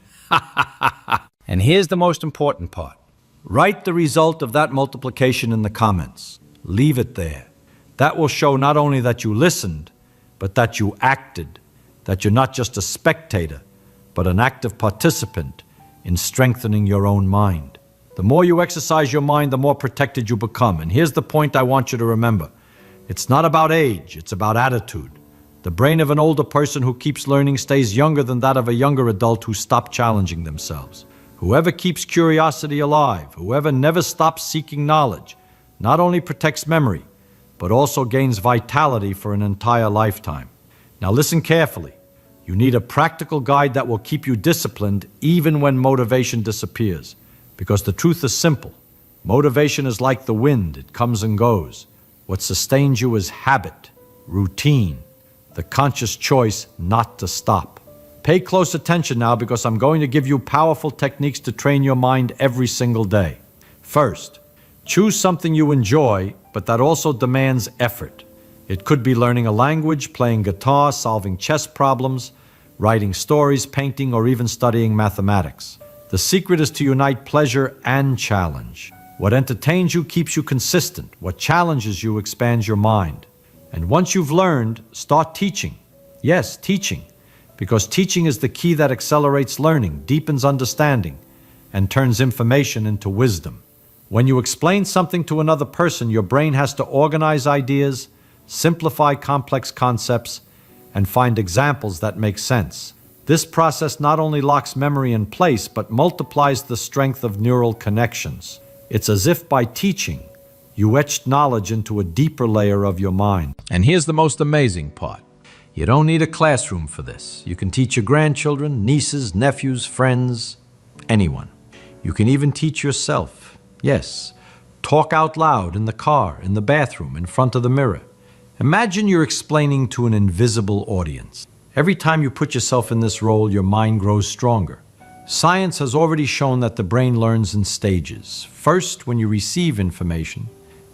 And here's the most important part. Write the result of that multiplication in the comments. Leave it there. That will show not only that you listened, but that you acted, that you're not just a spectator, but an active participant in strengthening your own mind. The more you exercise your mind, the more protected you become. And here's the point I want you to remember. It's not about age, it's about attitude. The brain of an older person who keeps learning stays younger than that of a younger adult who stopped challenging themselves. Whoever keeps curiosity alive, whoever never stops seeking knowledge, not only protects memory, but also gains vitality for an entire lifetime. Now listen carefully. You need a practical guide that will keep you disciplined even when motivation disappears. Because the truth is simple. Motivation is like the wind, it comes and goes. What sustains you is habit, routine, the conscious choice not to stop. Pay close attention now because I'm going to give you powerful techniques to train your mind every single day. First, choose something you enjoy, but that also demands effort. It could be learning a language, playing guitar, solving chess problems, writing stories, painting, or even studying mathematics. The secret is to unite pleasure and challenge. What entertains you keeps you consistent. What challenges you expands your mind. And once you've learned, start teaching. Yes, teaching. Because teaching is the key that accelerates learning, deepens understanding, and turns information into wisdom. When you explain something to another person, your brain has to organize ideas, simplify complex concepts, and find examples that make sense. This process not only locks memory in place, but multiplies the strength of neural connections. It's as if by teaching, you etched knowledge into a deeper layer of your mind. And here's the most amazing part. You don't need a classroom for this. You can teach your grandchildren, nieces, nephews, friends, anyone. You can even teach yourself. Yes, talk out loud in the car, in the bathroom, in front of the mirror. Imagine you're explaining to an invisible audience. Every time you put yourself in this role, your mind grows stronger. Science has already shown that the brain learns in stages. First, when you receive information,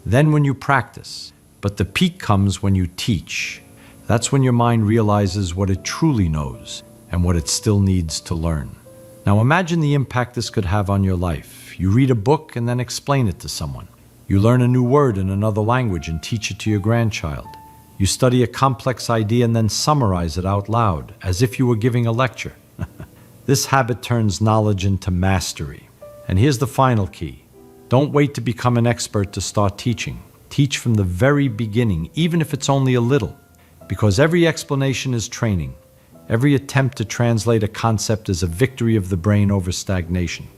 then when you practice. But the peak comes when you teach. That's when your mind realizes what it truly knows and what it still needs to learn. Now imagine the impact this could have on your life. You read a book and then explain it to someone. You learn a new word in another language and teach it to your grandchild. You study a complex idea and then summarize it out loud, as if you were giving a lecture. This habit turns knowledge into mastery. And here's the final key. Don't wait to become an expert to start teaching. Teach from the very beginning, even if it's only a little. Because every explanation is training. Every attempt to translate a concept is a victory of the brain over stagnation.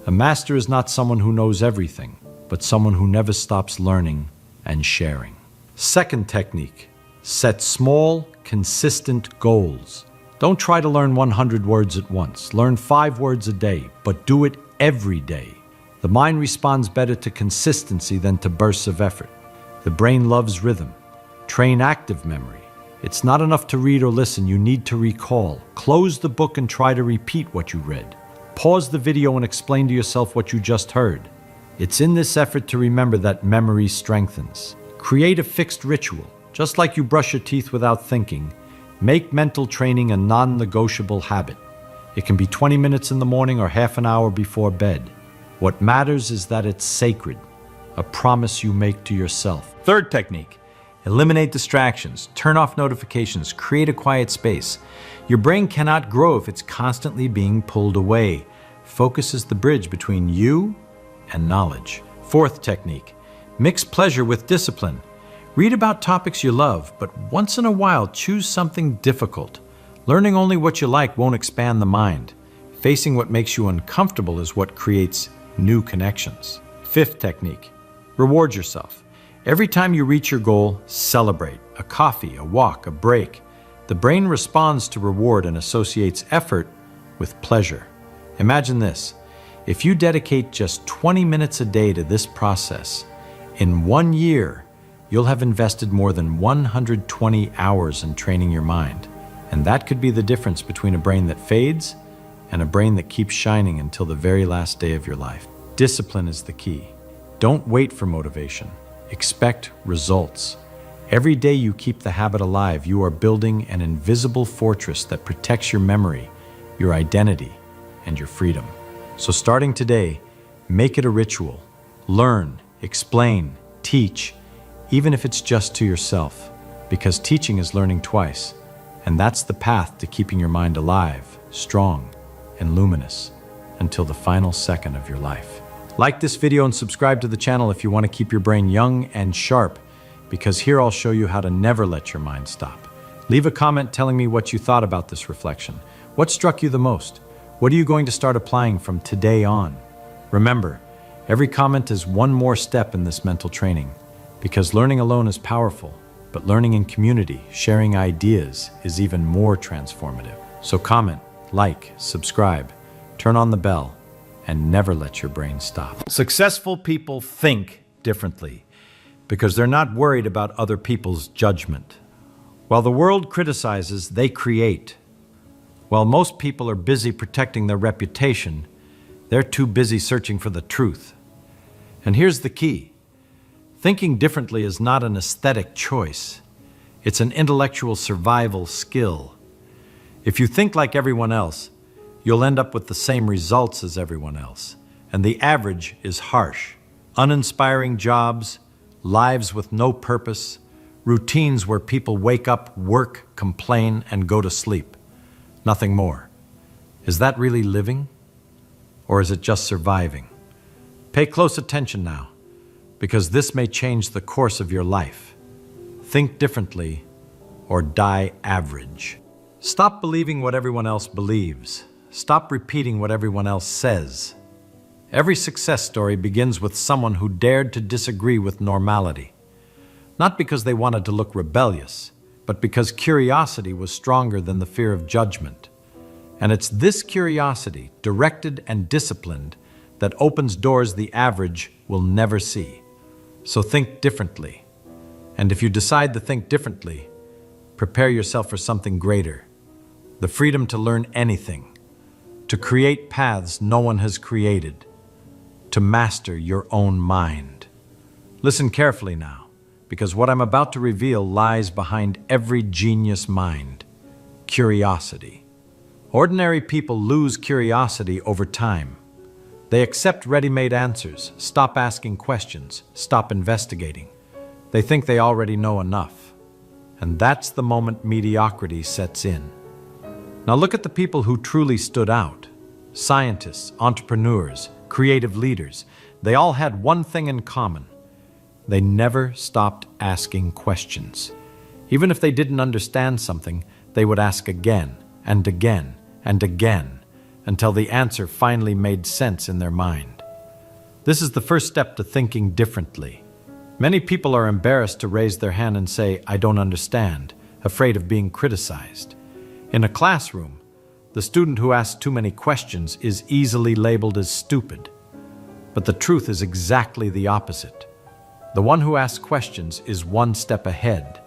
A master is not someone who knows everything, but someone who never stops learning and sharing. Second technique. Set small, consistent goals. Don't try to learn 100 words at once. Learn 5 words a day, but do it every day. The mind responds better to consistency than to bursts of effort. The brain loves rhythm. Train active memory. It's not enough to read or listen, you need to recall. Close the book and try to repeat what you read. Pause the video and explain to yourself what you just heard. It's in this effort to remember that memory strengthens. Create a fixed ritual. Just like you brush your teeth without thinking, make mental training a non-negotiable habit. It can be 20 minutes in the morning or half an hour before bed. What matters is that it's sacred, a promise you make to yourself. Third technique, eliminate distractions, turn off notifications, create a quiet space. Your brain cannot grow if it's constantly being pulled away. Focus is the bridge between you and knowledge. Fourth technique, mix pleasure with discipline. Read about topics you love, but once in a while choose something difficult. Learning only what you like won't expand the mind. Facing what makes you uncomfortable is what creates new connections. Fifth technique, reward yourself. Every time you reach your goal, celebrate. A coffee, a walk, a break. The brain responds to reward and associates effort with pleasure. Imagine this. If you dedicate just 20 minutes a day to this process, in 1 year, you'll have invested more than 120 hours in training your mind. And that could be the difference between a brain that fades and a brain that keeps shining until the very last day of your life. Discipline is the key. Don't wait for motivation. Expect results. Every day you keep the habit alive, you are building an invisible fortress that protects your memory, your identity, and your freedom. So starting today, make it a ritual. Learn, explain, teach, even if it's just to yourself, because teaching is learning twice. And that's the path to keeping your mind alive, strong, and luminous until the final second of your life. Like this video and subscribe to the channel if you want to keep your brain young and sharp, because here I'll show you how to never let your mind stop. Leave a comment telling me what you thought about this reflection. What struck you the most? What are you going to start applying from today on? Remember, every comment is one more step in this mental training, because learning alone is powerful, but learning in community, sharing ideas, is even more transformative. So comment, like, subscribe, turn on the bell, and never let your brain stop. Successful people think differently because they're not worried about other people's judgment. While the world criticizes, they create. While most people are busy protecting their reputation, they're too busy searching for the truth. And here's the key. Thinking differently is not an aesthetic choice. It's an intellectual survival skill. If you think like everyone else, you'll end up with the same results as everyone else. And the average is harsh. Uninspiring jobs, lives with no purpose, routines where people wake up, work, complain, and go to sleep. Nothing more. Is that really living? Or is it just surviving? Pay close attention now, because this may change the course of your life. Think differently or die average. Stop believing what everyone else believes. Stop repeating what everyone else says. Every success story begins with someone who dared to disagree with normality. Not because they wanted to look rebellious, but because curiosity was stronger than the fear of judgment. And it's this curiosity, directed and disciplined, that opens doors the average will never see. So think differently. And if you decide to think differently, prepare yourself for something greater. The freedom to learn anything, to create paths no one has created, to master your own mind. Listen carefully now, because what I'm about to reveal lies behind every genius mind: curiosity. Ordinary people lose curiosity over time. They accept ready-made answers, stop asking questions, stop investigating. They think they already know enough. And that's the moment mediocrity sets in. Now look at the people who truly stood out. Scientists, entrepreneurs, creative leaders. They all had one thing in common. They never stopped asking questions. Even if they didn't understand something, they would ask again and again and again until the answer finally made sense in their mind. This is the first step to thinking differently. Many people are embarrassed to raise their hand and say, "I don't understand," afraid of being criticized. In a classroom, The student who asks too many questions is easily labeled as stupid. But the truth is exactly the opposite. The one who asks questions is one step ahead.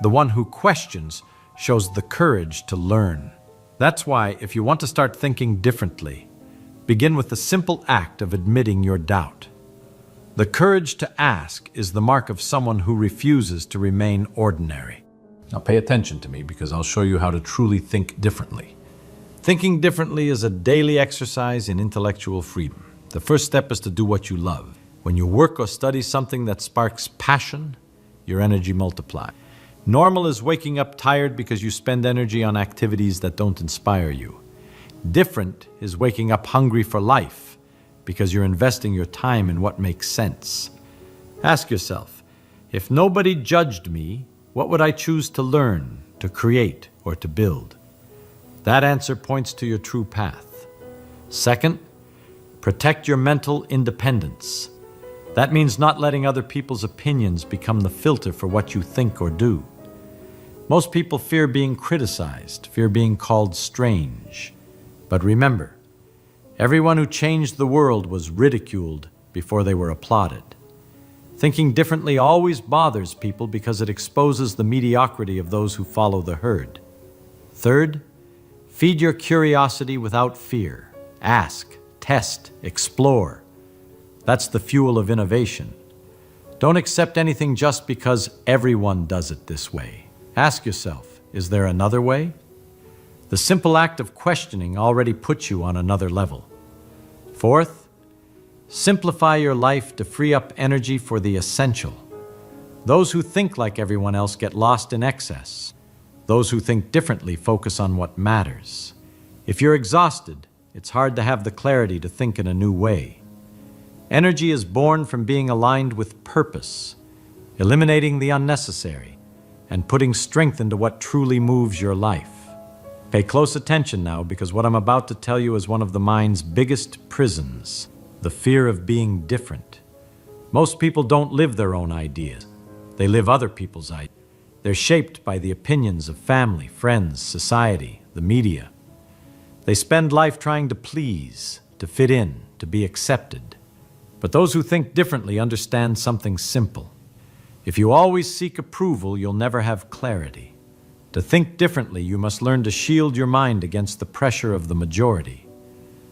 The one who questions shows the courage to learn. That's why, if you want to start thinking differently, begin with the simple act of admitting your doubt. The courage to ask is the mark of someone who refuses to remain ordinary. Now pay attention to me because I'll show you how to truly think differently. Thinking differently is a daily exercise in intellectual freedom. The first step is to do what you love. When you work or study something that sparks passion, your energy multiplies. Normal is waking up tired because you spend energy on activities that don't inspire you. Different is waking up hungry for life because you're investing your time in what makes sense. Ask yourself, if nobody judged me, what would I choose to learn, to create, or to build? That answer points to your true path. Second, protect your mental independence. That means not letting other people's opinions become the filter for what you think or do. Most people fear being criticized, fear being called strange. But remember, everyone who changed the world was ridiculed before they were applauded. Thinking differently always bothers people because it exposes the mediocrity of those who follow the herd. Third, feed your curiosity without fear. Ask, test, explore. That's the fuel of innovation. Don't accept anything just because everyone does it this way. Ask yourself, is there another way? The simple act of questioning already puts you on another level. Fourth, simplify your life to free up energy for the essential. Those who think like everyone else get lost in excess. Those who think differently focus on what matters. If you're exhausted, it's hard to have the clarity to think in a new way. Energy is born from being aligned with purpose, eliminating the unnecessary, and putting strength into what truly moves your life. Pay close attention now, because what I'm about to tell you is one of the mind's biggest prisons, the fear of being different. Most people don't live their own ideas. They live other people's ideas. They're shaped by the opinions of family, friends, society, the media. They spend life trying to please, to fit in, to be accepted. But those who think differently understand something simple. If you always seek approval, you'll never have clarity. To think differently, you must learn to shield your mind against the pressure of the majority.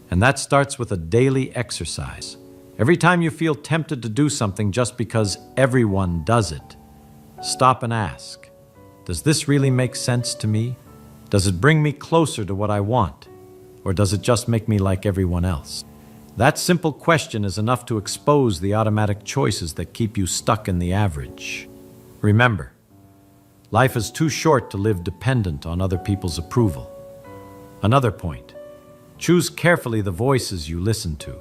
And that starts with a daily exercise. Every time you feel tempted to do something just because everyone does it, stop and ask, does this really make sense to me? Does it bring me closer to what I want? Or does it just make me like everyone else? That simple question is enough to expose the automatic choices that keep you stuck in the average. Remember, life is too short to live dependent on other people's approval. Another point, choose carefully the voices you listen to.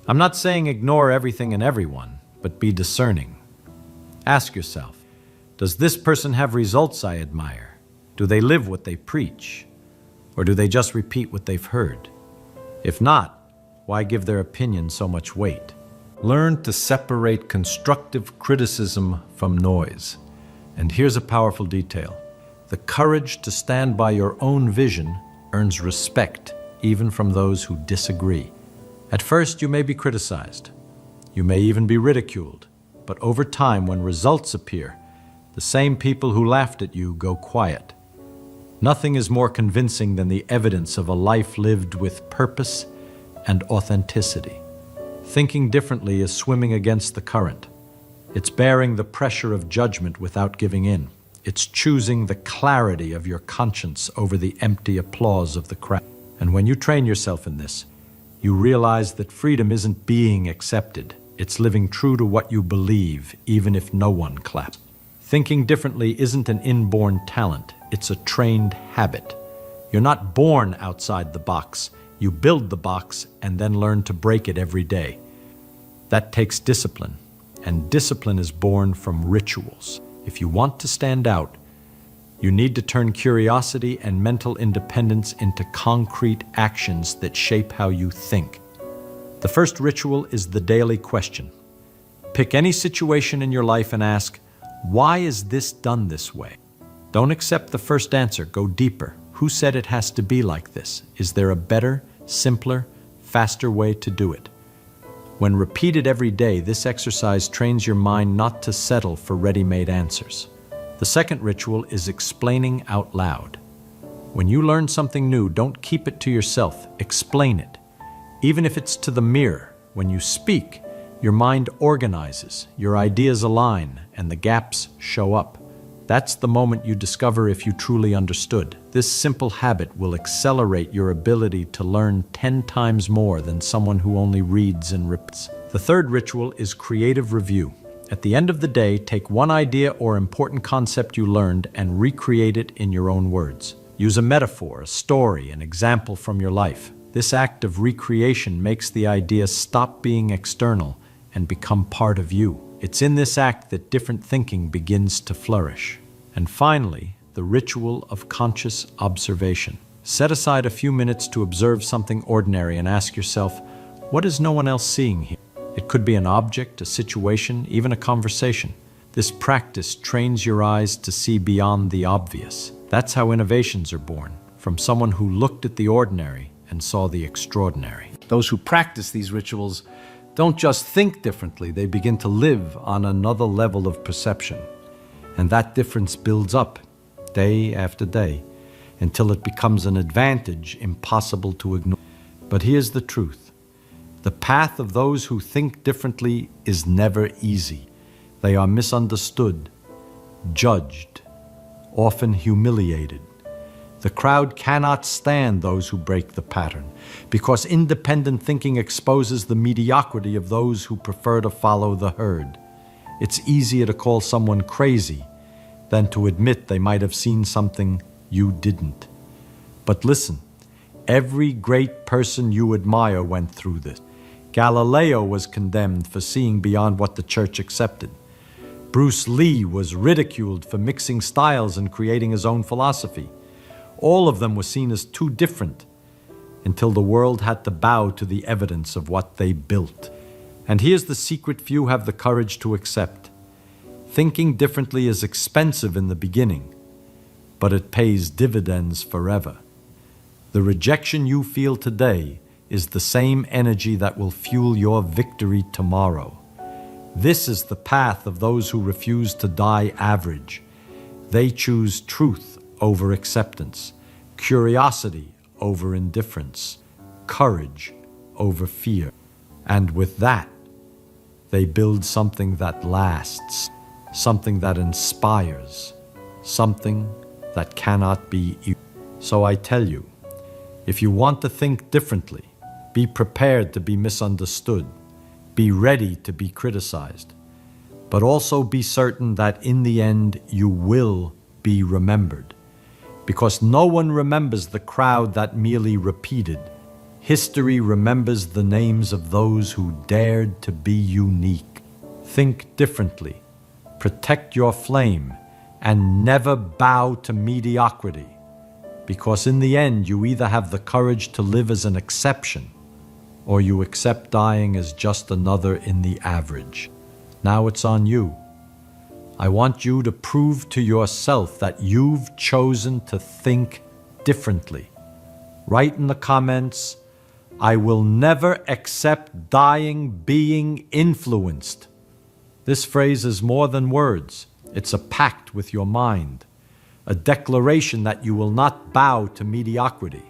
I'm not saying ignore everything and everyone, but be discerning. Ask yourself, does this person have results I admire? Do they live what they preach? Or do they just repeat what they've heard? If not, why give their opinion so much weight? Learn to separate constructive criticism from noise. And here's a powerful detail. The courage to stand by your own vision earns respect, even from those who disagree. At first, you may be criticized. You may even be ridiculed. But over time, when results appear, the same people who laughed at you go quiet. Nothing is more convincing than the evidence of a life lived with purpose and authenticity. Thinking differently is swimming against the current. It's bearing the pressure of judgment without giving in. It's choosing the clarity of your conscience over the empty applause of the crowd. And when you train yourself in this, you realize that freedom isn't being accepted. It's living true to what you believe, even if no one claps. Thinking differently isn't an inborn talent. It's a trained habit. You're not born outside the box. You build the box and then learn to break it every day. That takes discipline, and discipline is born from rituals. If you want to stand out, you need to turn curiosity and mental independence into concrete actions that shape how you think. The first ritual is the daily question. Pick any situation in your life and ask, why is this done this way? Don't accept the first answer, go deeper. Who said it has to be like this? Is there a better, simpler, faster way to do it? When repeated every day, this exercise trains your mind not to settle for ready-made answers. The second ritual is explaining out loud. When you learn something new, don't keep it to yourself. Explain it. Even if it's to the mirror, when you speak, your mind organizes, your ideas align, and the gaps show up. That's the moment you discover if you truly understood. This simple habit will accelerate your ability to learn 10 times more than someone who only reads and repeats. The third ritual is creative review. At the end of the day, take one idea or important concept you learned and recreate it in your own words. Use a metaphor, a story, an example from your life. This act of recreation makes the idea stop being external and become part of you. It's in this act that different thinking begins to flourish. And finally, the ritual of conscious observation. Set aside a few minutes to observe something ordinary and ask yourself, what is no one else seeing here? It could be an object, a situation, even a conversation. This practice trains your eyes to see beyond the obvious. That's how innovations are born, from someone who looked at the ordinary and saw the extraordinary. Those who practice these rituals don't just think differently, they begin to live on another level of perception. And that difference builds up day after day until it becomes an advantage impossible to ignore. But here's the truth. The path of those who think differently is never easy. They are misunderstood, judged, often humiliated. The crowd cannot stand those who break the pattern, because independent thinking exposes the mediocrity of those who prefer to follow the herd. It's easier to call someone crazy than to admit they might have seen something you didn't. But listen, every great person you admire went through this. Galileo was condemned for seeing beyond what the church accepted. Bruce Lee was ridiculed for mixing styles and creating his own philosophy. All of them were seen as too different until the world had to bow to the evidence of what they built. And here's the secret few have the courage to accept. Thinking differently is expensive in the beginning, but it pays dividends forever. The rejection you feel today is the same energy that will fuel your victory tomorrow. This is the path of those who refuse to die average. They choose truth over acceptance, curiosity over indifference, courage over fear. And with that, they build something that lasts, something that inspires, something that cannot be erased. So I tell you, if you want to think differently, be prepared to be misunderstood, be ready to be criticized, but also be certain that in the end you will be remembered. Because no one remembers the crowd that merely repeated. History remembers the names of those who dared to be unique. Think differently, protect your flame, and never bow to mediocrity. Because in the end, you either have the courage to live as an exception, or you accept dying as just another in the average. Now it's on you. I want you to prove to yourself that you've chosen to think differently. Write in the comments, I will never accept dying being influenced. This phrase is more than words. It's a pact with your mind, a declaration that you will not bow to mediocrity.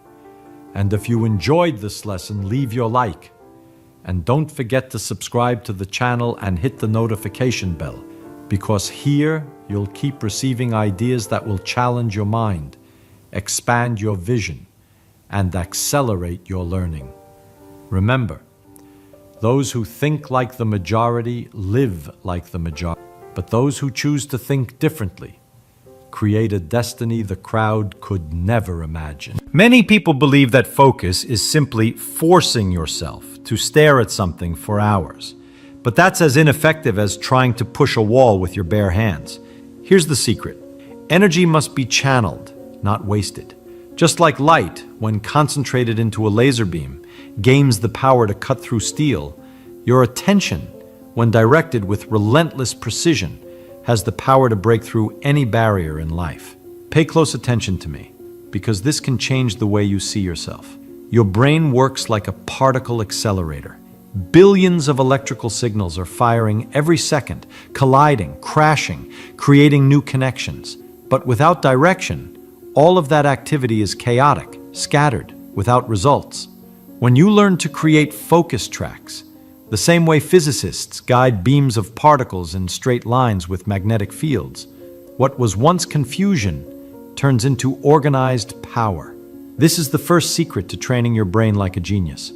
And if you enjoyed this lesson, leave your like. And don't forget to subscribe to the channel and hit the notification bell, because here you'll keep receiving ideas that will challenge your mind, expand your vision, and accelerate your learning. Remember, those who think like the majority live like the majority, but those who choose to think differently create a destiny the crowd could never imagine. Many people believe that focus is simply forcing yourself to stare at something for hours. But that's as ineffective as trying to push a wall with your bare hands. Here's the secret. Energy must be channeled, not wasted. Just like light, when concentrated into a laser beam, gains the power to cut through steel, your attention, when directed with relentless precision, has the power to break through any barrier in life. Pay close attention to me. because this can change the way you see yourself. Your brain works like a particle accelerator. Billions of electrical signals are firing every second, colliding, crashing, creating new connections. But without direction, all of that activity is chaotic, scattered, without results. When you learn to create focus tracks, the same way physicists guide beams of particles in straight lines with magnetic fields, what was once confusion turns into organized power. This is the first secret to training your brain like a genius.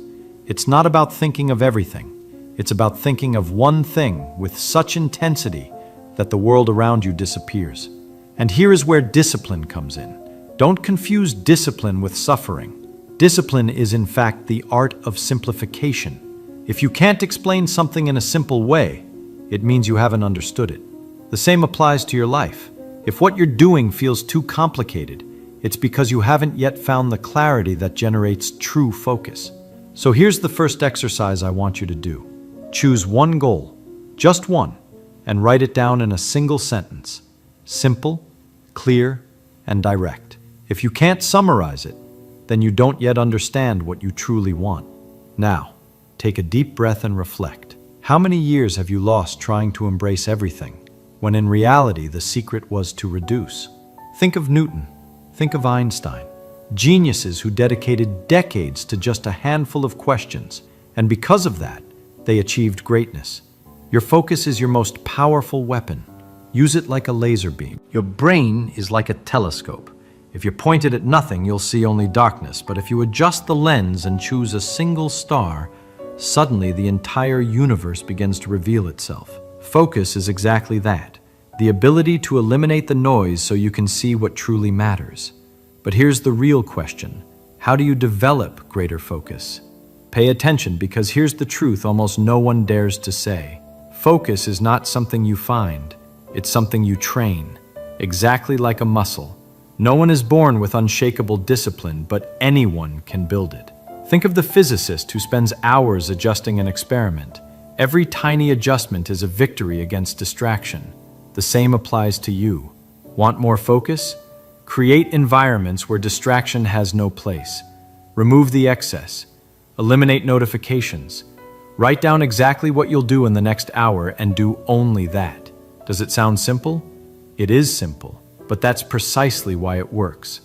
It's not about thinking of everything. It's about thinking of one thing with such intensity that the world around you disappears. And here is where discipline comes in. Don't confuse discipline with suffering. Discipline is, in fact, the art of simplification. If you can't explain something in a simple way, it means you haven't understood it. The same applies to your life. If what you're doing feels too complicated, it's because you haven't yet found the clarity that generates true focus. So here's the first exercise I want you to do. Choose one goal, just one, and write it down in a single sentence. Simple, clear, and direct. If you can't summarize it, then you don't yet understand what you truly want. Now, take a deep breath and reflect. How many years have you lost trying to embrace everything, when in reality the secret was to reduce? Think of Newton. Think of Einstein. Geniuses who dedicated decades to just a handful of questions, and because of that, they achieved greatness. Your focus is your most powerful weapon. Use it like a laser beam. Your brain is like a telescope. If you point it at nothing, you'll see only darkness, but if you adjust the lens and choose a single star, suddenly the entire universe begins to reveal itself. Focus is exactly that, the ability to eliminate the noise so you can see what truly matters. But here's the real question. How do you develop greater focus? Pay attention, because here's the truth almost no one dares to say. Focus is not something you find, it's something you train, exactly like a muscle. No one is born with unshakable discipline, but anyone can build it. Think of the physicist who spends hours adjusting an experiment. Every tiny adjustment is a victory against distraction. The same applies to you. Want more focus? Create environments where distraction has no place. Remove the excess. Eliminate notifications. Write down exactly what you'll do in the next hour and do only that. Does it sound simple? It is simple, but that's precisely why it works.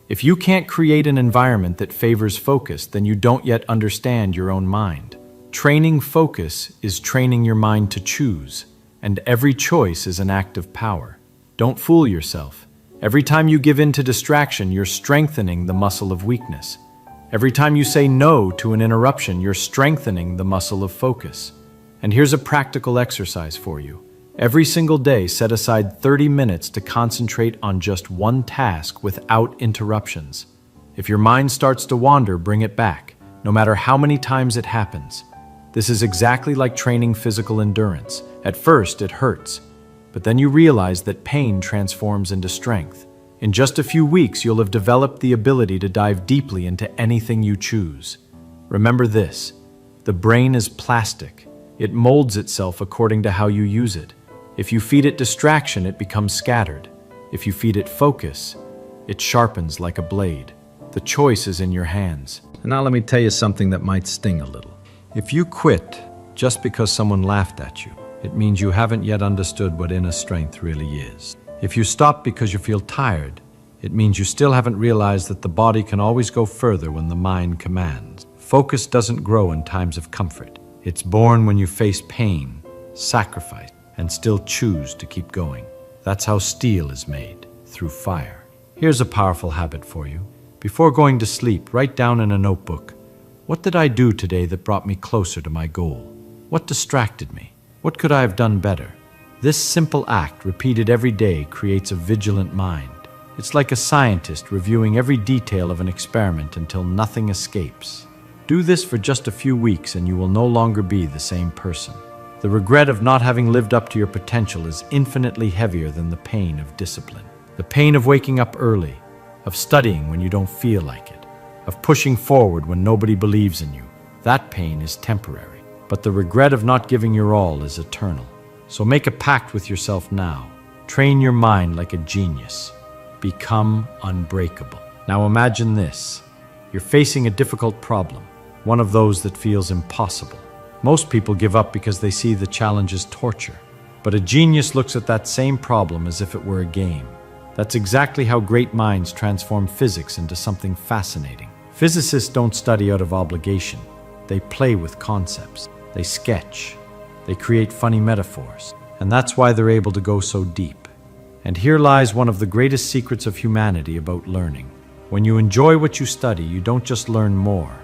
If you can't create an environment that favors focus, then you don't yet understand your own mind. Training focus is training your mind to choose, and every choice is an act of power. Don't fool yourself. Every time you give in to distraction, you're strengthening the muscle of weakness. Every time you say no to an interruption, you're strengthening the muscle of focus. And here's a practical exercise for you. Every single day, set aside 30 minutes to concentrate on just one task without interruptions. If your mind starts to wander, bring it back, no matter how many times it happens. This is exactly like training physical endurance. At first, it hurts, but then you realize that pain transforms into strength. In just a few weeks, you'll have developed the ability to dive deeply into anything you choose. Remember this: the brain is plastic. It molds itself according to how you use it. If you feed it distraction, it becomes scattered. If you feed it focus, it sharpens like a blade. The choice is in your hands. And now let me tell you something that might sting a little. If you quit just because someone laughed at you, it means you haven't yet understood what inner strength really is. If you stop because you feel tired, it means you still haven't realized that the body can always go further when the mind commands. Focus doesn't grow in times of comfort. It's born when you face pain, sacrifice, and still choose to keep going. That's how steel is made, through fire. Here's a powerful habit for you. Before going to sleep, write down in a notebook, what did I do today that brought me closer to my goal? What distracted me? What could I have done better? This simple act, repeated every day, creates a vigilant mind. It's like a scientist reviewing every detail of an experiment until nothing escapes. Do this for just a few weeks and you will no longer be the same person. The regret of not having lived up to your potential is infinitely heavier than the pain of discipline. The pain of waking up early, of studying when you don't feel like it, of pushing forward when nobody believes in you. That pain is temporary, but the regret of not giving your all is eternal. So make a pact with yourself now. Train your mind like a genius. Become unbreakable. Now imagine this. You're facing a difficult problem, one of those that feels impossible. Most people give up because they see the challenge as torture. But a genius looks at that same problem as if it were a game. That's exactly how great minds transform physics into something fascinating. Physicists don't study out of obligation. They play with concepts. They sketch. They create funny metaphors. And that's why they're able to go so deep. And here lies one of the greatest secrets of humanity about learning. When you enjoy what you study, you don't just learn more.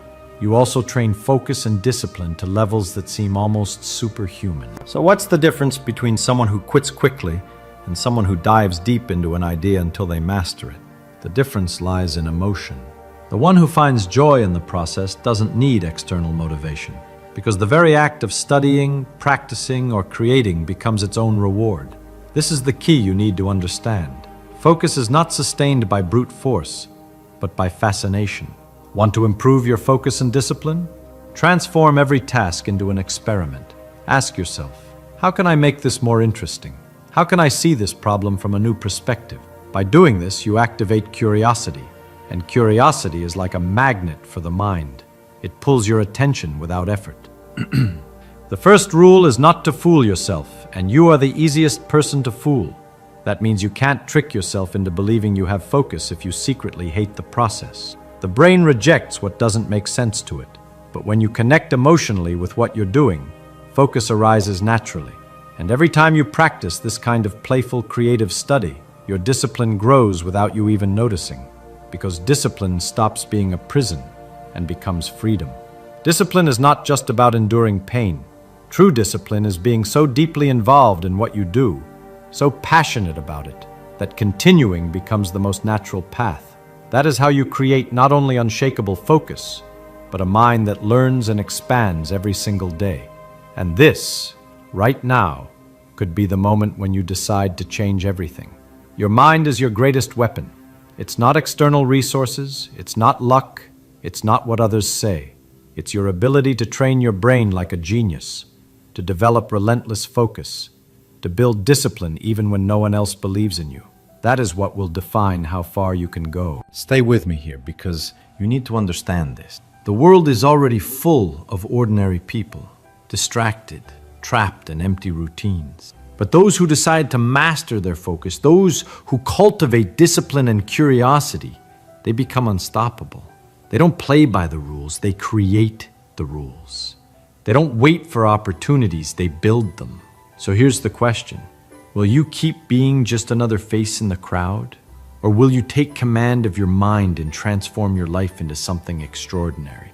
You also train focus and discipline to levels that seem almost superhuman. So what's the difference between someone who quits quickly and someone who dives deep into an idea until they master it? The difference lies in emotion. The one who finds joy in the process doesn't need external motivation, because the very act of studying, practicing, or creating becomes its own reward. This is the key you need to understand. Focus is not sustained by brute force, but by fascination. Want to improve your focus and discipline? Transform every task into an experiment. Ask yourself, how can I make this more interesting? How can I see this problem from a new perspective? By doing this, you activate curiosity, and curiosity is like a magnet for the mind. It pulls your attention without effort. The first rule is not to fool yourself, and you are the easiest person to fool. That means you can't trick yourself into believing you have focus if you secretly hate the process. The brain rejects what doesn't make sense to it, but when you connect emotionally with what you're doing, focus arises naturally. And every time you practice this kind of playful, creative study, your discipline grows without you even noticing, because discipline stops being a prison and becomes freedom. Discipline is not just about enduring pain. True discipline is being so deeply involved in what you do, so passionate about it, that continuing becomes the most natural path. That is how you create not only unshakable focus, but a mind that learns and expands every single day. And this, right now, could be the moment when you decide to change everything. Your mind is your greatest weapon. It's not external resources, it's not luck, it's not what others say. It's your ability to train your brain like a genius, to develop relentless focus, to build discipline even when no one else believes in you. That is what will define how far you can go. Stay with me here, because You need to understand this. The world is already full of ordinary people, distracted, trapped in empty routines. But those who decide to master their focus, those who cultivate discipline and curiosity, they become unstoppable. They don't play by the rules, they create the rules. They don't wait for opportunities, they build them. So here's the question. Will you keep being just another face in the crowd? Or will you take command of your mind and transform your life into something extraordinary?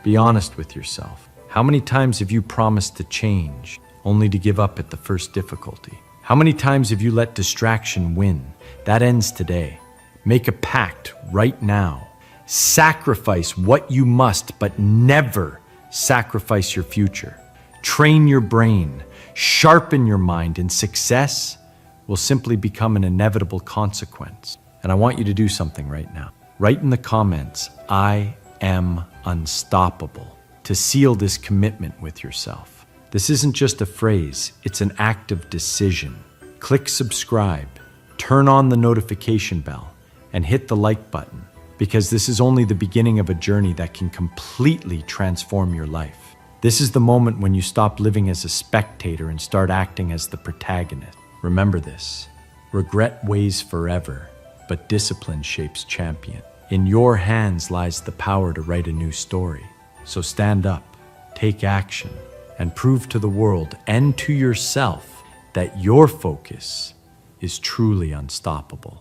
Be honest with yourself. How many times have you promised to change, only to give up at the first difficulty? How many times have you let distraction win? That ends today. Make a pact right now. Sacrifice what you must, but never sacrifice your future. Train your brain, sharpen your mind, and success will simply become an inevitable consequence. And I want you to do something right now. Write in the comments, I am unstoppable, to seal this commitment with yourself. This isn't just a phrase, it's an act of decision. Click subscribe, turn on the notification bell, and hit the like button, because this is only the beginning of a journey that can completely transform your life. This is the moment when you stop living as a spectator and start acting as the protagonist. Remember this, regret weighs forever, but discipline shapes champion. In your hands lies the power to write a new story. So stand up, take action, and prove to the world and to yourself that your focus is truly unstoppable.